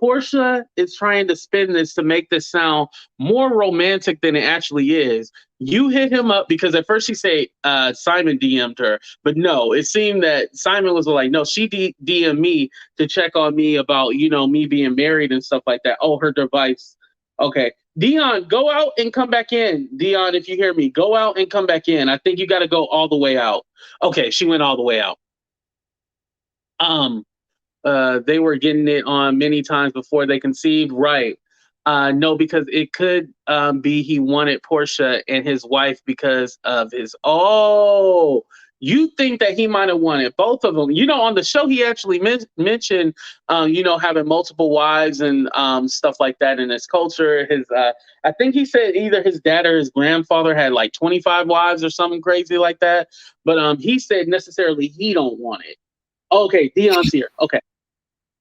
Porsha is trying to spin this to make this sound more romantic than it actually is. You hit him up because at first she said Simon DM'd her, but no, it seemed that Simon was like, no, she DM'd me to check on me about, me being married and stuff like that. Oh, her device. Okay. Dion, go out and come back in. Dion, if you hear me, go out and come back in. I think you got to go all the way out. Okay, she went all the way out. They were getting it on many times before they conceived, right? No, because it could be he wanted Porsha and his wife because of his. Oh, you think that he might have wanted both of them? On the show he actually mentioned, having multiple wives and stuff like that in his culture. I think he said either his dad or his grandfather had like 25 wives or something crazy like that. But he said necessarily he don't want it. Okay, Dion's here. Okay.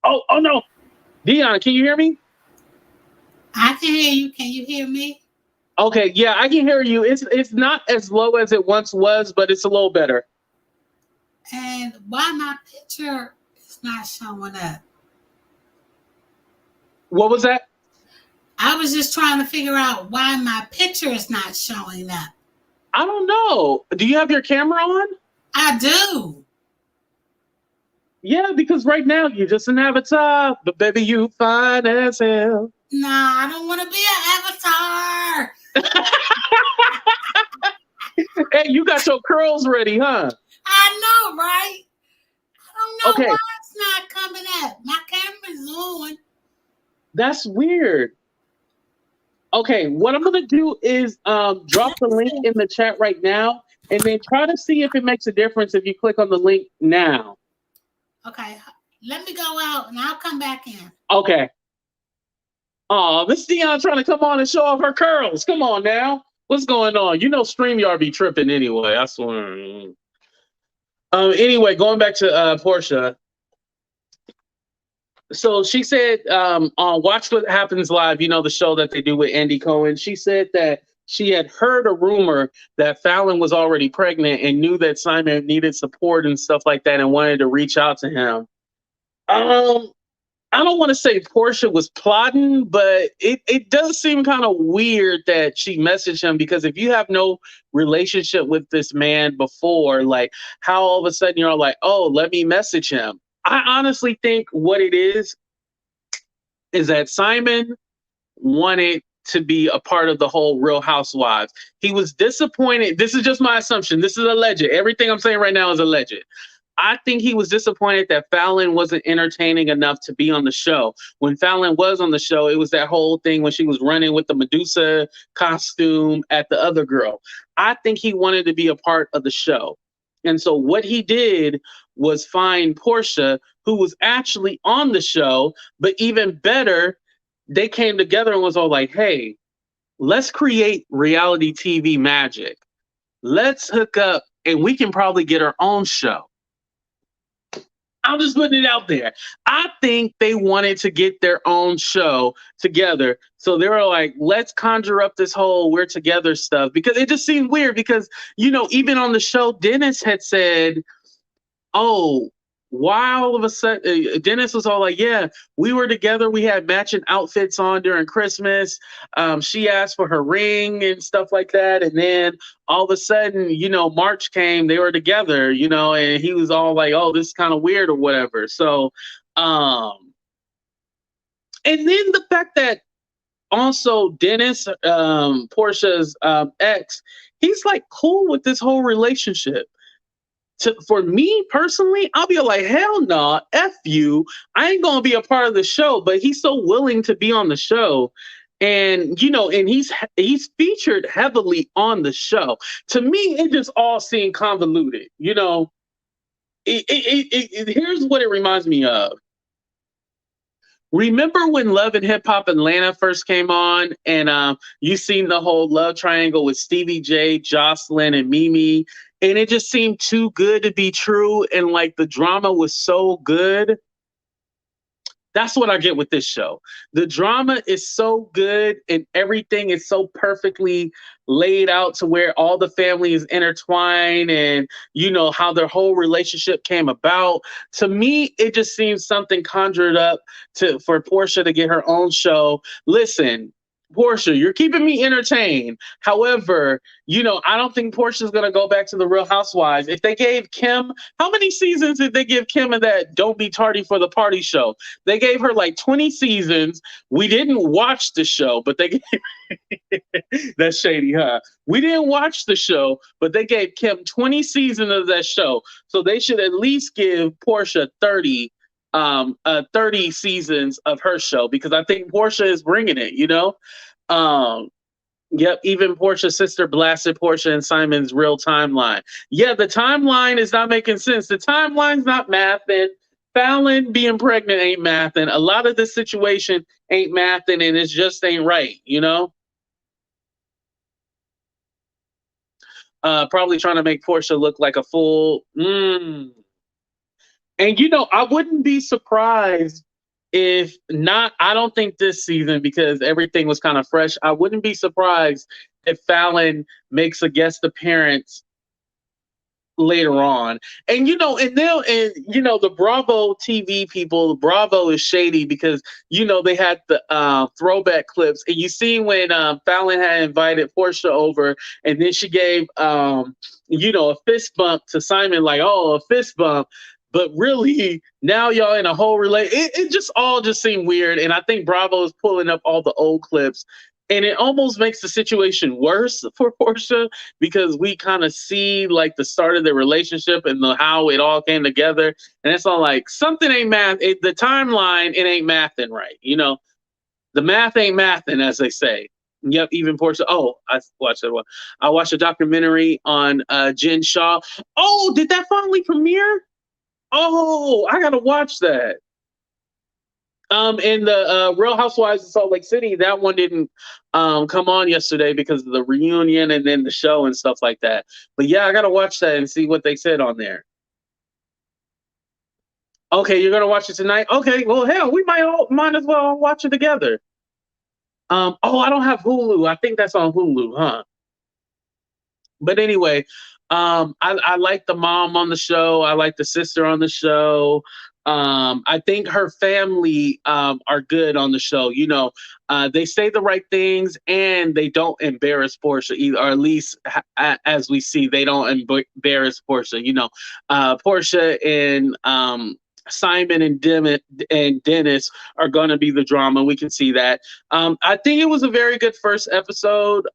Oh no, Dion, can you hear me? I can hear you. Can you hear me? Okay, yeah, I can hear you. It's not as low as it once was, but it's a little better. And why my picture is not showing up? What was that? I was just trying to figure out why my picture is not showing up. I don't know. Do you have your camera on? I do. Yeah, because right now you're just an avatar, but baby, you fine as hell. Nah, I don't want to be an avatar. Hey, you got your curls ready, huh? I know, right? I don't know Okay. why it's not coming up. My camera's on. That's weird. Okay, what I'm gonna do is drop the link in the chat right now, and then try to see if it makes a difference if you click on the link now. Okay, let me go out and I'll come back in. Okay. Oh, Miss Dion trying to come on and show off her curls. Come on now. What's going on? StreamYard be tripping anyway. I swear. Anyway, going back to Porsha. So she said on Watch What Happens Live, the show that they do with Andy Cohen, she said that she had heard a rumor that Fallon was already pregnant and knew that Simon needed support and stuff like that and wanted to reach out to him. I don't want to say Porsha was plotting, but it does seem kind of weird that she messaged him, because if you have no relationship with this man before, like, how all of a sudden you're all like, oh, let me message him. I honestly think what it is that Simon wanted to be a part of the whole Real Housewives. He was disappointed. This is just my assumption. This is alleged. Everything I'm saying right now is alleged. I think he was disappointed that Fallon wasn't entertaining enough to be on the show. When Fallon was on the show, it was that whole thing when she was running with the Medusa costume at the other girl. I think he wanted to be a part of the show. And so what he did was find Porsha, who was actually on the show, but even better, they came together and was all like, hey, let's create reality TV magic. Let's hook up and we can probably get our own show. I'm just putting it out there. I think they wanted to get their own show together. So they were like, let's conjure up this whole we're together stuff, because it just seemed weird because, even on the show, Dennis had said, oh, why all of a sudden Dennis was all like, yeah, we were together. We had matching outfits on during Christmas. She asked for her ring and stuff like that. And then all of a sudden, March came, they were together, and he was all like, oh, this is kind of weird or whatever. So, and then the fact that also Dennis, Portia's ex, he's like cool with this whole relationship. For me personally, I'll be like, hell no, F you. I ain't gonna be a part of the show, but he's so willing to be on the show. And and he's featured heavily on the show. To me, it just all seemed convoluted. Here's what it reminds me of. Remember when Love and Hip Hop Atlanta first came on, and you seen the whole love triangle with Stevie J, Jocelyn, and Mimi, and it just seemed too good to be true, and like the drama was so good. That's what I get with this show. The drama is so good and everything is so perfectly laid out to where all the family is intertwined, and how their whole relationship came about. To me, it just seems something conjured up for Porsha to get her own show. Listen, Porsha, you're keeping me entertained. However, I don't think Portia's going to go back to the Real Housewives. If they gave Kim, how many seasons did they give Kim in that Don't Be Tardy for the Party show? They gave her like 20 seasons. We didn't watch the show, but they gave that's shady, huh? We didn't watch the show, but they gave Kim 20 seasons of that show. So they should at least give Porsha 30 seasons of her show, because I think Porsha is bringing it, Yep, even Portia's sister blasted Porsha and Simon's real timeline. Yeah, the timeline is not making sense. The timeline's not mathing. Fallon being pregnant ain't mathing. A lot of this situation ain't mathing, and it just ain't right, Probably trying to make Porsha look like a fool. And I wouldn't be surprised if not. I don't think this season, because everything was kind of fresh. I wouldn't be surprised if Fallon makes a guest appearance later on. And the Bravo TV people, Bravo is shady because they had the throwback clips, and you see when Fallon had invited Porsha over, and then she gave a fist bump to Simon, like, oh, a fist bump. But really, now y'all in a whole it just all just seemed weird. And I think Bravo is pulling up all the old clips. And it almost makes the situation worse for Porsha, because we kind of see like the start of their relationship and how it all came together. And it's all like something ain't math. The timeline, it ain't mathing right. The math ain't mathing, as they say. Yep, even Porsha. Oh, I watched that one. I watched a documentary on Jen Shaw. Oh, did that finally premiere? Oh, I gotta watch that. And the Real Housewives of Salt Lake City, that one didn't come on yesterday because of the reunion and then the show and stuff like that. But yeah, I gotta watch that and see what they said on there. Okay, you're gonna watch it tonight? Okay, well, hell, we might as well watch it together. Oh, I don't have Hulu. I think that's on Hulu, huh? But anyway, I like the mom on the show. I like the sister on the show. I think her family are good on the show. You know, they say the right things and they don't embarrass Porsha either, or at least as we see, they don't embarrass Porsha. You know, Porsha and Simon and Dennis are going to be the drama. We can see that. I think it was a very good first episode.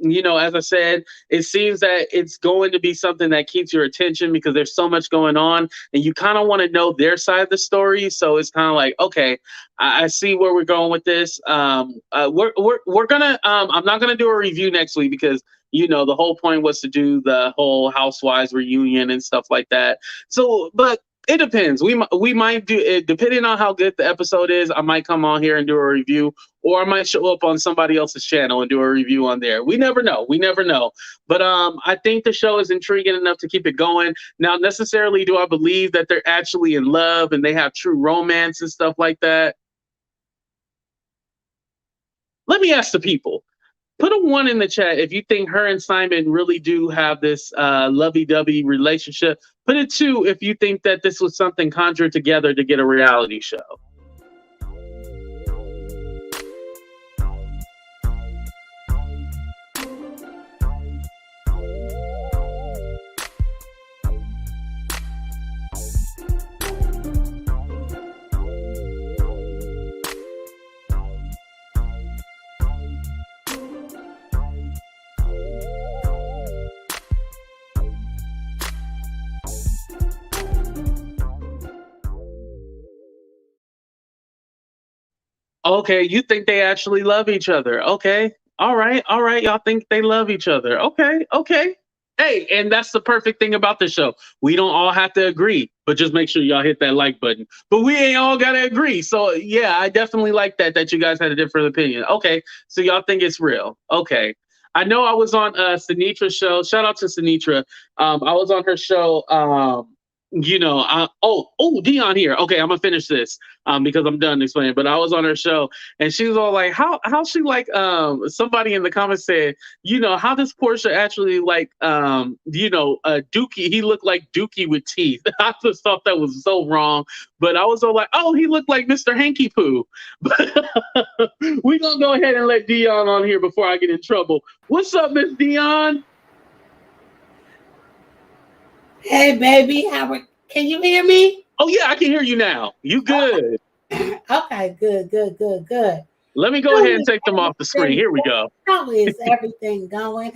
You know, as I said, it seems that it's going to be something that keeps your attention because there's so much going on and you kind of want to know their side of the story. So it's kind of like, okay, I see where we're going with this. We're gonna I'm not gonna do a review next week because you know the whole point was to do the whole Housewives reunion and stuff like that. So, but it depends. We might do it depending on how good the episode is. I might come on here and do a review, or I might show up on somebody else's channel and do a review on there. We never know. We never know. But I think the show is intriguing enough to keep it going. Now, necessarily, do I believe that they're actually in love and they have true romance and stuff like that? Let me ask the people. Put a 1 in the chat if you think her and Simon really do have this lovey-dovey relationship. Put a 2 if you think that this was something conjured together to get a reality show. Okay, you think they actually love each other. Okay. All right. All right. Y'all think they love each other. Okay. Okay. Hey, and that's the perfect thing about the show. We don't all have to agree, but just make sure y'all hit that like button. But we ain't all got to agree. So, yeah, I definitely like that you guys had a different opinion. Okay. So y'all think it's real. Okay. I know I was on Sinitra's show. Shout out to Sinitra. I was on her show. You know, Dion here. Okay, I'm gonna finish this because I'm done explaining. But I was on her show and she was all like, how she like somebody in the comments said, you know, how does Porsha actually like Dookie? He looked like Dookie with teeth. I just thought that was so wrong. But I was all like, oh, he looked like Mr. Hanky Poo. But we gonna go ahead and let Dion on here before I get in trouble. What's up, Miss Dion? Hey, baby, can you hear me? Oh, yeah, I can hear you now. You good. Okay, good. Let me go ahead and take them off the screen. Here we go. How is everything going?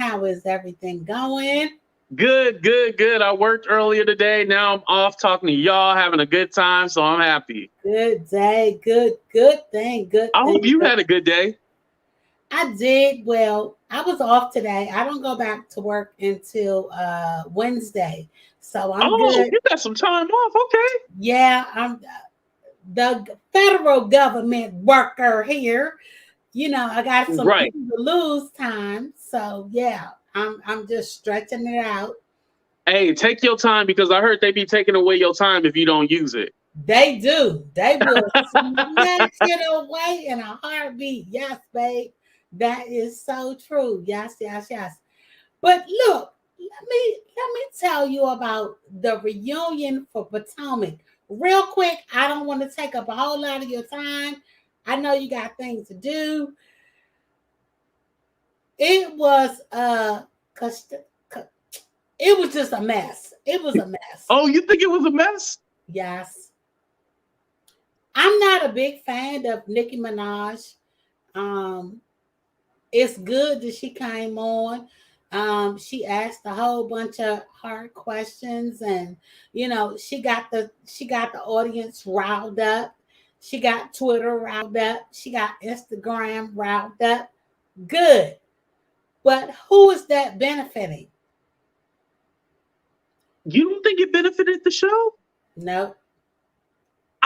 Good. I worked earlier today. Now I'm off talking to y'all, having a good time, so I'm happy. Good day. Good thing. I hope you had a good day. I did. Well, I was off today. I don't go back to work until Wednesday. So I'm good. You got some time off. Okay. Yeah, I'm the federal government worker here. You know, I got some to lose time. So yeah, I'm just stretching it out. Hey, take your time because I heard they be taking away your time if you don't use it. They do. They will snatch it away in a heartbeat. Yes, babe. That is so true. Yes. But look, let me tell you about the reunion for Potomac. Real quick, I don't want to take up a whole lot of your time. I know you got things to do. It was just a mess. It was a mess. Oh, you think it was a mess? Yes. I'm not a big fan of Nicki Minaj. It's good that she came on. She asked a whole bunch of hard questions, and you know, she got the audience riled up. She got Twitter riled up. She got Instagram riled up. Good. But who is that benefiting? You don't think it benefited the show? No.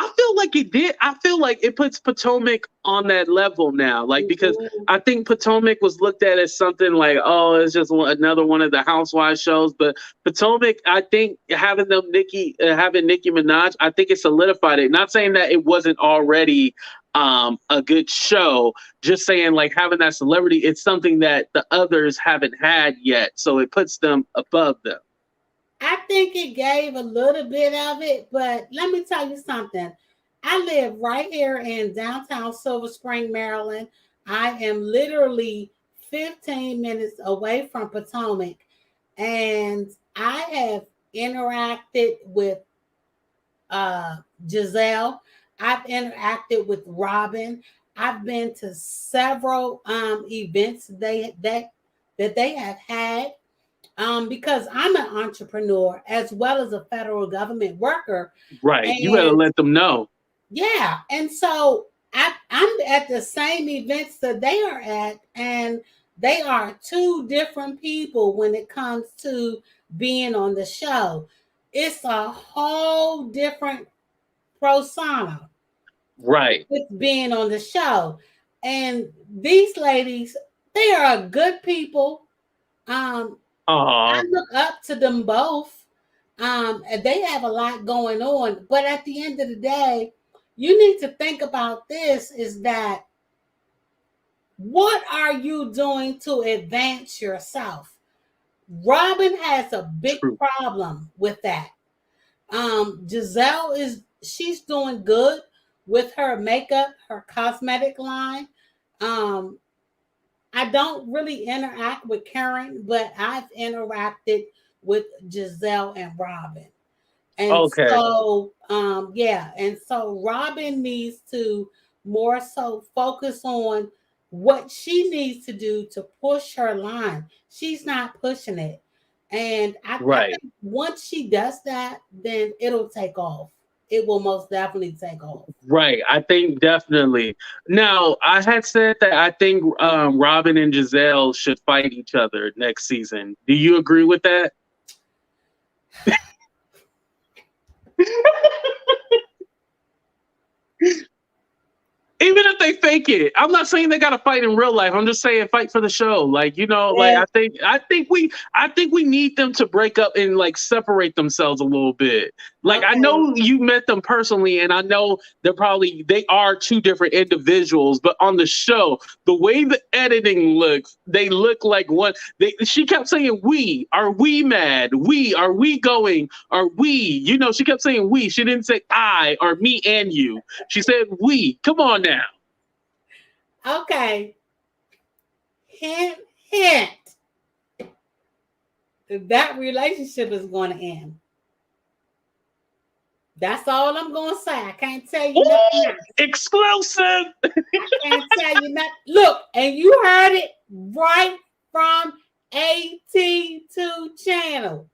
I feel like it did. I feel like it puts Potomac on that level now. Like, because I think Potomac was looked at as something like, oh, it's just another one of the Housewives shows. But Potomac, I think having Nicki Minaj, I think it solidified it. Not saying that it wasn't already a good show, just saying like having that celebrity, it's something that the others haven't had yet. So it puts them above them. I think it gave a little bit of it, but let me tell you something. I live right here in downtown Silver Spring, Maryland. I am literally 15 minutes away from Potomac, and I have interacted with Giselle. I've interacted with Robin. I've been to several events that they have had because I'm an entrepreneur as well as a federal government worker. Right. You better And let them know. yeah, and so I'm at the same events that they are at, and they are two different people when it comes to being on the show. It's a whole different persona Right. with being on the show. And these ladies, they are good people. I Uh look up to them both. And they have a lot going on. But at the end of the day, you need to think about this is that what are you doing to advance yourself? Robin has a big True. problem with that. Giselle she's doing good with her makeup, her cosmetic line. Um, I don't really interact with Karen, but I've interacted with Giselle and Robin. And Okay. so, yeah, and so Robin needs to more so focus on what she needs to do to push her line. She's not pushing it. And I Right. think once she does that, then it'll take off. It will most definitely take off. Right. I think definitely. Now, I had said that I think Robin and Giselle should fight each other next season. Do you agree with that? Even if they fake it, I'm not saying they gotta fight in real life. I'm just saying fight for the show. Like, like Yeah, I think we need them to break up and like separate themselves a little bit. Like I okay. know you met them personally, and I know they are two different individuals, but on the show, the way the editing looks, they look like one. She kept saying we. Are we mad? We are we going? Are we? She kept saying we. She didn't say I or me and you. She said we. Come on now. Okay. Hint, hint. That relationship is going to end. That's all I'm going to say. I can't tell you nothing Ooh, else. exclusive. I can't tell you nothing. Look, and you heard it right from AT2 channel.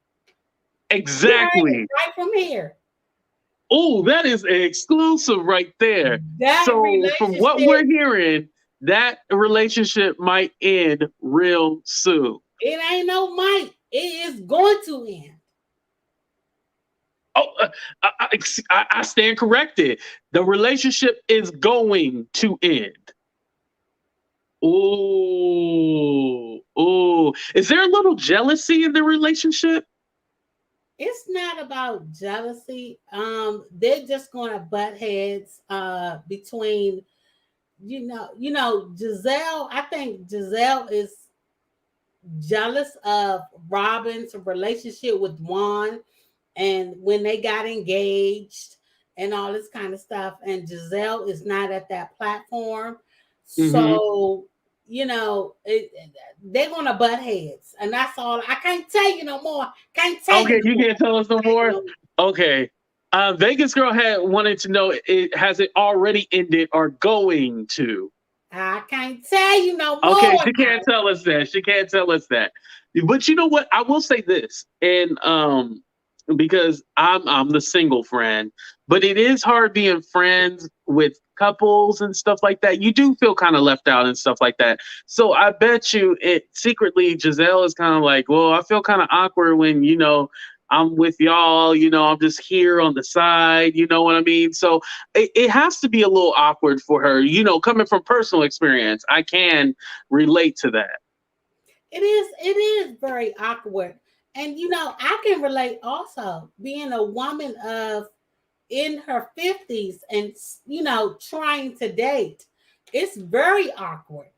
Exactly. Right from here. Oh, that is exclusive right there. That So, from what relationship, we're hearing, that relationship might end real soon. it ain't no might. It is going to end. Oh, I stand corrected. The relationship is going to end. Oh, oh. Is there a little jealousy in the relationship? It's not about jealousy. They're just going to butt heads between Giselle. I think Giselle is jealous of Robin's relationship with Juan and when they got engaged and all this kind of stuff. And Giselle is not at that platform. Mm-hmm. So, they're going to butt heads. And that's all. I can't tell you no more. Can't tell Okay, you no you more. can't tell us no more. Okay. Vegas Girl had wanted to know has it already ended or going to? I can't tell you no Okay, more. she can't tell us that. She can't tell us that. But you know what? I will say this, and because I'm the single friend, but it is hard being friends with couples and stuff like that. You do feel kind of left out and stuff like that. So I bet you it secretly Giselle is kind of like, well, I feel kind of awkward when I'm with y'all, I'm just here on the side, you know what I mean? So it has to be a little awkward for her, coming from personal experience. I can relate to that. It is very awkward. And I can relate also being a woman of in her 50s and trying to date. It's very awkward.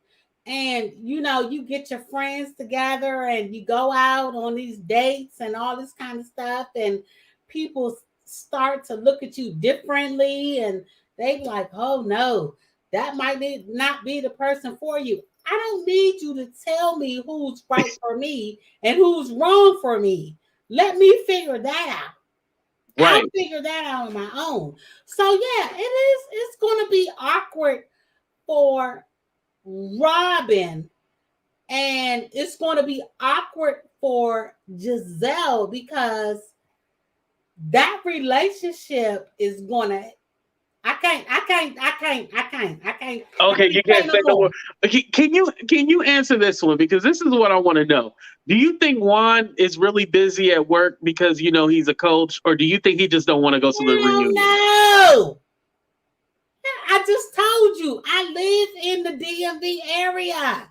and you get your friends together and you go out on these dates and all this kind of stuff, and people start to look at you differently, and they like, oh no, that might not be the person for you. I don't need you to tell me who's right for me and who's wrong for me. Let me figure that out. Right. I'll figure that out on my own. So yeah, it's going to be awkward for Robin, and it's going to be awkward for Giselle, because that relationship is going to, I can't. Okay, you can't say no more. Can you answer this one? Because this is what I want to know. Do you think Juan is really busy at work because he's a coach, or do you think he just don't want to go to the reunion? No. I just told you I live in the DMV area.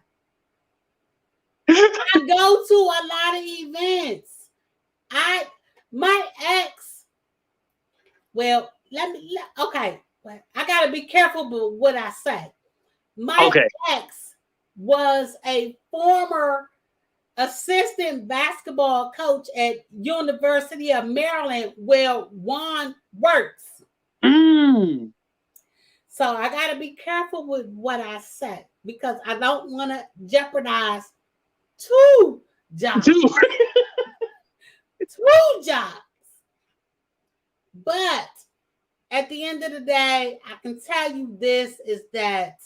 I go to a lot of events. My ex. Well, okay. I gotta be careful with what I say. My ex was a former assistant basketball coach at University of Maryland, where Juan works. So I gotta be careful with what I say, because I don't want to jeopardize two jobs. Two jobs. But at the end of the day, I can tell you this is that,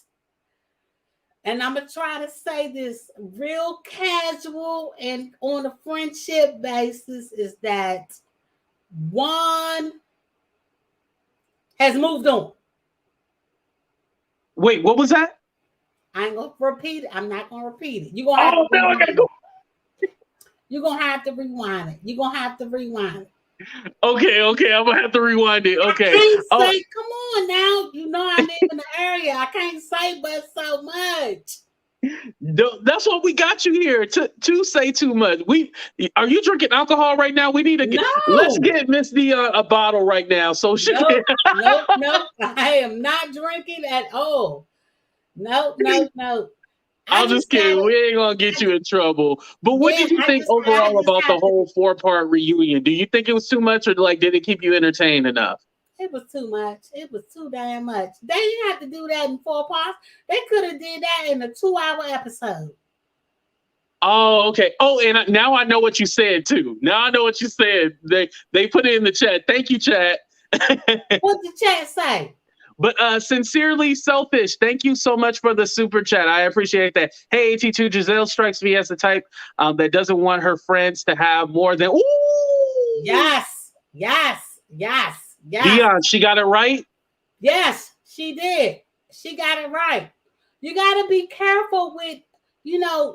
and I'm going to try to say this real casual and on a friendship basis, is that Juan has moved on. Wait, what was that? I ain't going to repeat it. I'm not going to repeat it. You're going to have to rewind it. You're going to have to rewind it. You're going to have to rewind it. Okay, I'm gonna have to rewind it. Okay. I can't say, come on now. I live in the area. I can't say but so much. That's what we got you here to say too much. Are you drinking alcohol right now? We need to let's get Miss Dion a bottle right now. So she nope, I am not drinking at all. No. I'm just kidding. We ain't gonna get you in trouble. But what did you think overall about the whole 4-part reunion? Do you think it was too much, or did it keep you entertained enough? It was too much. It was too damn much. They didn't have to do that in 4 parts. They could have did that in a 2-hour episode. Oh, okay. Oh, and now I know what you said too. Now I know what you said. They put it in the chat. Thank you, chat. What did the chat say? But sincerely selfish. Thank you so much for the super chat. I appreciate that. Hey, AT2, Giselle strikes me as the type that doesn't want her friends to have more than. Ooh! Yes. Dion, she got it right? Yes, she did. She got it right. You got to be careful with,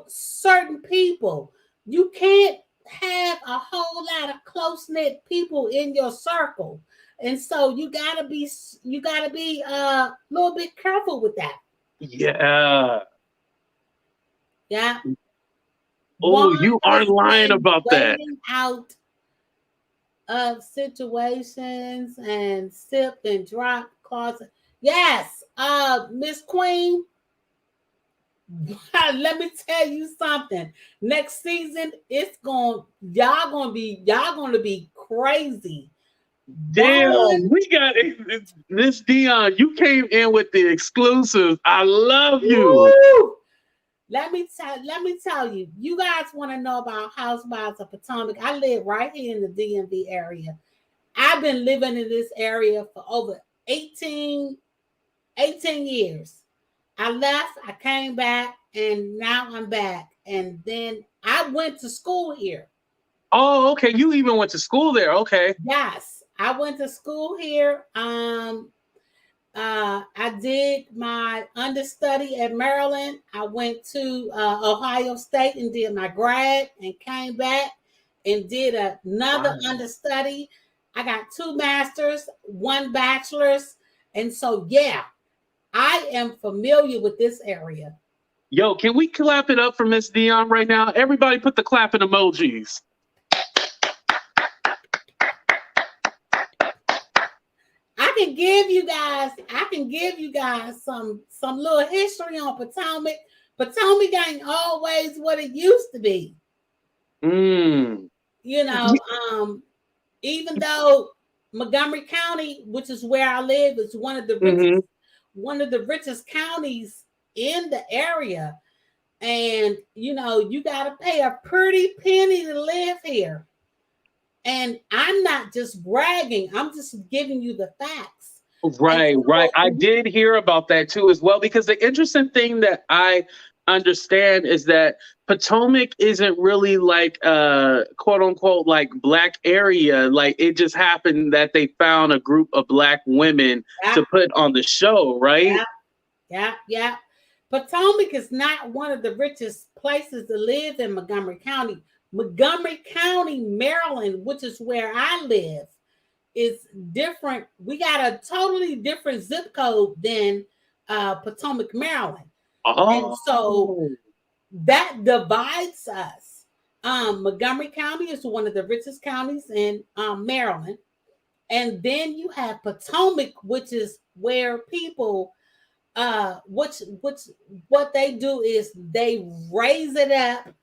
certain people. You can't have a whole lot of close-knit people in your circle. And so you gotta be a little bit careful with that. Yeah. Yeah. Oh, you aren't lying about that. Out of situations and sip and drop closet. Yes, Miss Queen. Let me tell you something. Next season, y'all gonna be crazy. Damn, we got Miss Dion. You came in with the exclusive. I love you. Woo! Let me tell you. You guys want to know about Housewives of Potomac? I live right here in the DMV area. I've been living in this area for over 18 years. I left, I came back, and now I'm back. And then I went to school here. Oh, okay. You even went to school there. Okay. Yes. I went to school here. I did my understudy at Maryland. I went to Ohio State and did my grad and came back and did another understudy. I got 2 masters, 1 bachelor's. And so, yeah, I am familiar with this area. Yo, can we clap it up for Miss Dion right now? Everybody put the clapping emojis. I can give you guys some little history on Potomac, Potomac ain't always what it used to be. Mm. You know, even though Montgomery County, which is where I live, is one of the richest counties in the area. And you know, you gotta pay a pretty penny to live here. And I'm not just bragging, I'm just giving you the facts. Right, right. I So, did hear about that too as well, because the interesting thing that I understand is that Potomac isn't really like quote unquote like black area. Like it just happened that they found a group of black women yeah, to put on the show, right? yeah. Potomac is not one of the richest places to live in Montgomery County. Montgomery County, Maryland, which is where I live, is different. We got a totally different zip code than Potomac, Maryland. And so Oh, that divides us. Montgomery County is one of the richest counties in Maryland. And then you have Potomac, which is where people which what they do is they raise it up,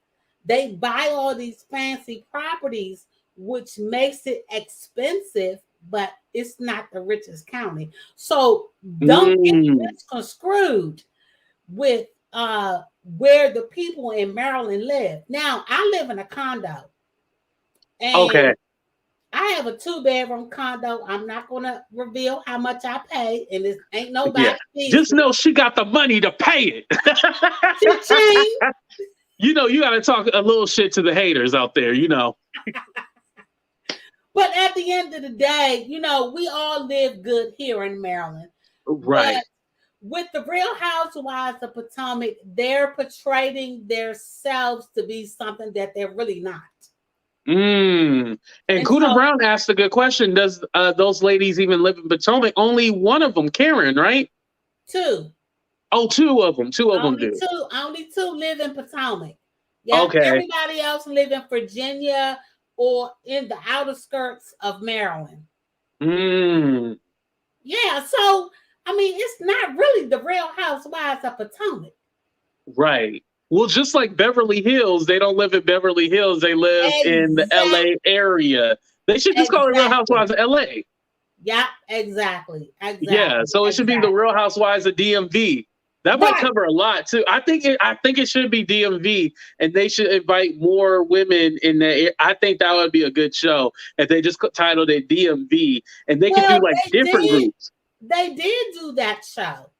they buy all these fancy properties, which makes it expensive, but it's not the richest county. So don't get misconstrued with where the people in Maryland live. Now I live in a condo, and okay. I have a 2-bedroom condo. I'm not going to reveal how much I pay, and it ain't Yeah. nobody's business. Just know she got the money to pay it. Cha-ching. You know, you got to talk a little shit to the haters out there, you know. But at the end of the day, you know, we all live good here in Maryland. Right. But with the Real Housewives of Potomac, they're portraying themselves to be something that they're really not. And Kuda So, Brown asked a good question. Does those ladies even live in Potomac? Only one of them, Karen, right? two. Oh, two of them. Two of them do. Only two live in Potomac. Yeah, Okay. everybody else live in Virginia or in the outer skirts of Maryland. Yeah, so I mean, it's not really the Real Housewives of Potomac. Right. Well, just like Beverly Hills, they don't live in Beverly Hills. They live in the LA area. They should just call it Real Housewives of LA. Yeah, exactly. Yeah, so it should be the Real Housewives of DMV. That might cover a lot too. I think it should be DMV, and they should invite more women in there. I think that would be a good show if they just titled it DMV, and they could do like different groups. They did do that show,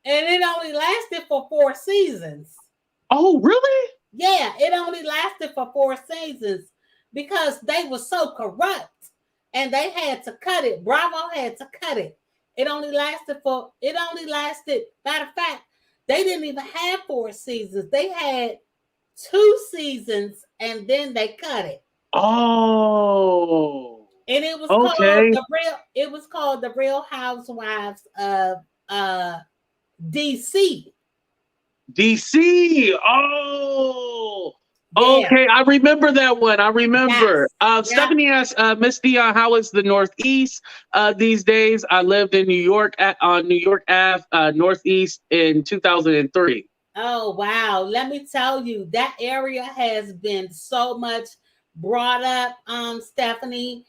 and it only lasted for 4 seasons. Oh, really? Yeah, it only lasted for 4 seasons because they were so corrupt, and they had to cut it. Bravo had to cut it. It only lasted. Matter of fact, they didn't even have 4 seasons. They had 2 seasons, and then they cut it. Oh. And it was called the Real Housewives of DC. DC. Oh. Yeah. Okay, I remember that one. I remember. Yes. Stephanie asked Miss Dion, how is the Northeast these days? I lived in New York on New York Ave, Northeast in 2003. Oh, wow. Let me tell you, that area has been so much brought up, Stephanie.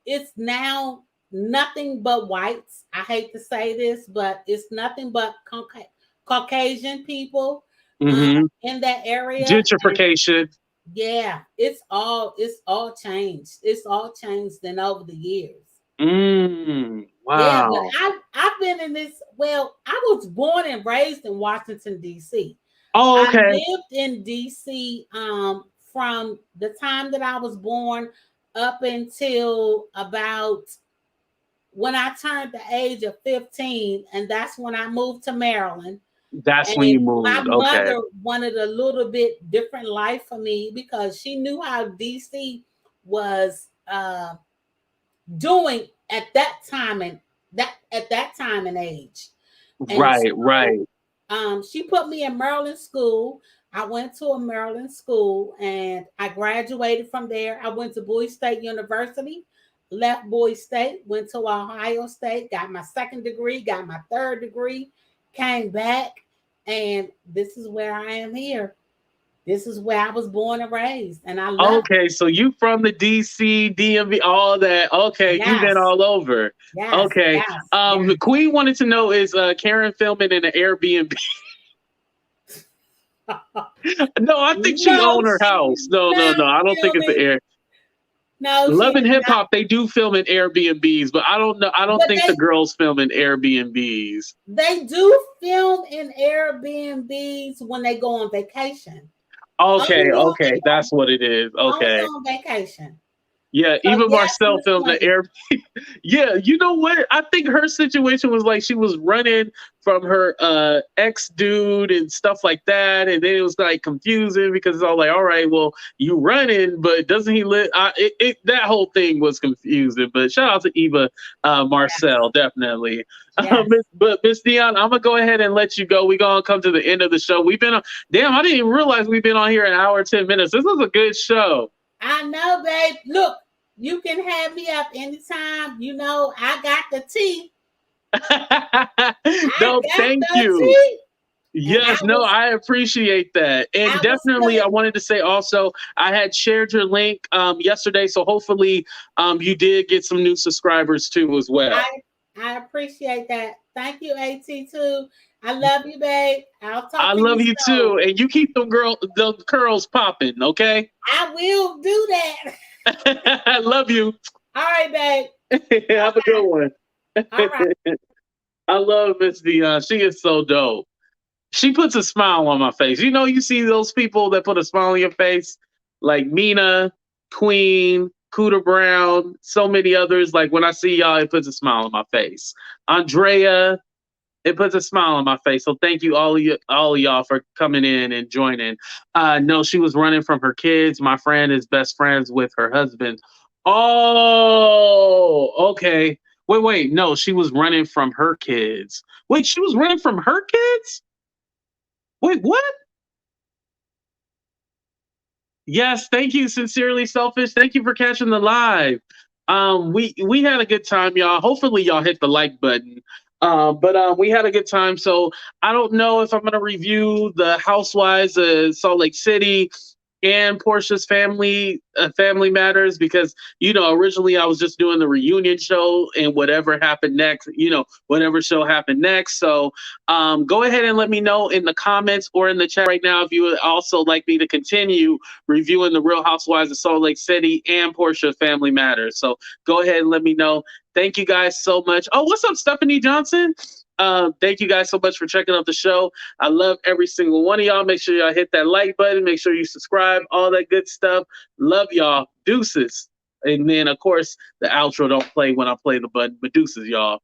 It's now nothing but whites. I hate to say this, but it's nothing but Caucasian people in that area. Gentrification. And yeah, it's all changed. It's all changed in over the years. Wow. Yeah, but I've been in this. Well, I was born and raised in Washington, D.C. Oh, okay. I lived in D.C. From the time that I was born up until about when I turned the age of 15, and that's when I moved to Maryland. That's when you moved. My mother wanted a little bit different life for me because she knew how DC was doing at that time and age. And right. She put me in Maryland school. I went to a Maryland school and I graduated from there. I went to Bowie State University, left Bowie State, went to Ohio State, got my second degree, got my third degree, came back, And this is where I am here. This is where I was born and raised, and I love Okay, so you from the DC, DMV, all that. Okay, it. you've been Yes, all over. yes, Okay. yes, yes. The Queen wanted to know, is Karen filming in an Airbnb? No, I think she No, owned her house. she's No, no, not no. I don't think it's the filming. air. No, Love she's and Hip not. Hop, they do film in Airbnbs, but I don't know. I don't But think the girls film in Airbnbs. they do film in Airbnbs when they go on vacation. Okay, Only on, okay, that's what it is. only Okay. on vacation. Yeah, So even yes, Marcel Miss filmed the Queen. air. Yeah, you know what? I think her situation was like she was running from her ex dude and stuff like that, and then it was like confusing because it's all like, all right, well, you running, but doesn't he live? That whole thing was confusing. But shout out to Eva Marcel, definitely. Yes. But Miss Dion, I'm gonna go ahead and let you go. We're gonna come to the end of the show. We've been on. Damn, I didn't even realize we've been on here an hour 10 minutes. This was a good show. I know, babe. Look, you can have me up anytime. You know, I got the tea. No, I got thank the you. tea. Yes, no, I appreciate that. And I was definitely I feeling- wanted to say also I had shared your link yesterday, so hopefully you did get some new subscribers too as well. I appreciate that. Thank you, AT2. I love you, babe. I'll talk I to love you soon. too. And you keep the curls popping, okay? I will do that. I love you. All right, babe. Have a good one. All right. I love Miss Dion. She is so dope. She puts a smile on my face. You know, you see those people that put a smile on your face, like Mina, Queen, Cooter Brown, so many others. Like when I see y'all, it puts a smile on my face. Andrea, it puts a smile on my face. So thank you all of y'all for coming in and joining. No, she was running from her kids. My friend is best friends with her husband. Oh, okay. Wait. No, she was running from her kids. Wait, she was running from her kids? Wait, what? Yes, thank you, Sincerely Selfish. Thank you for catching the live. We had a good time, y'all. Hopefully, y'all hit the like button. But we had a good time. So I don't know if I'm gonna review the Housewives of Salt Lake City and Portia's Family Matters, because originally I was just doing the reunion show and whatever happened next, whatever show happened next. So go ahead and let me know in the comments or in the chat right now if you would also like me to continue reviewing the Real Housewives of Salt Lake City and Porsche Family Matters. So go ahead and let me know. Thank you guys so much. Oh, what's up, Stephanie Johnson? Thank you guys so much for checking out the show. I love every single one of y'all. Make sure y'all hit that like button. Make sure you subscribe, all that good stuff. Love y'all. Deuces. And then, of course, the outro don't play when I play the button, but deuces, y'all.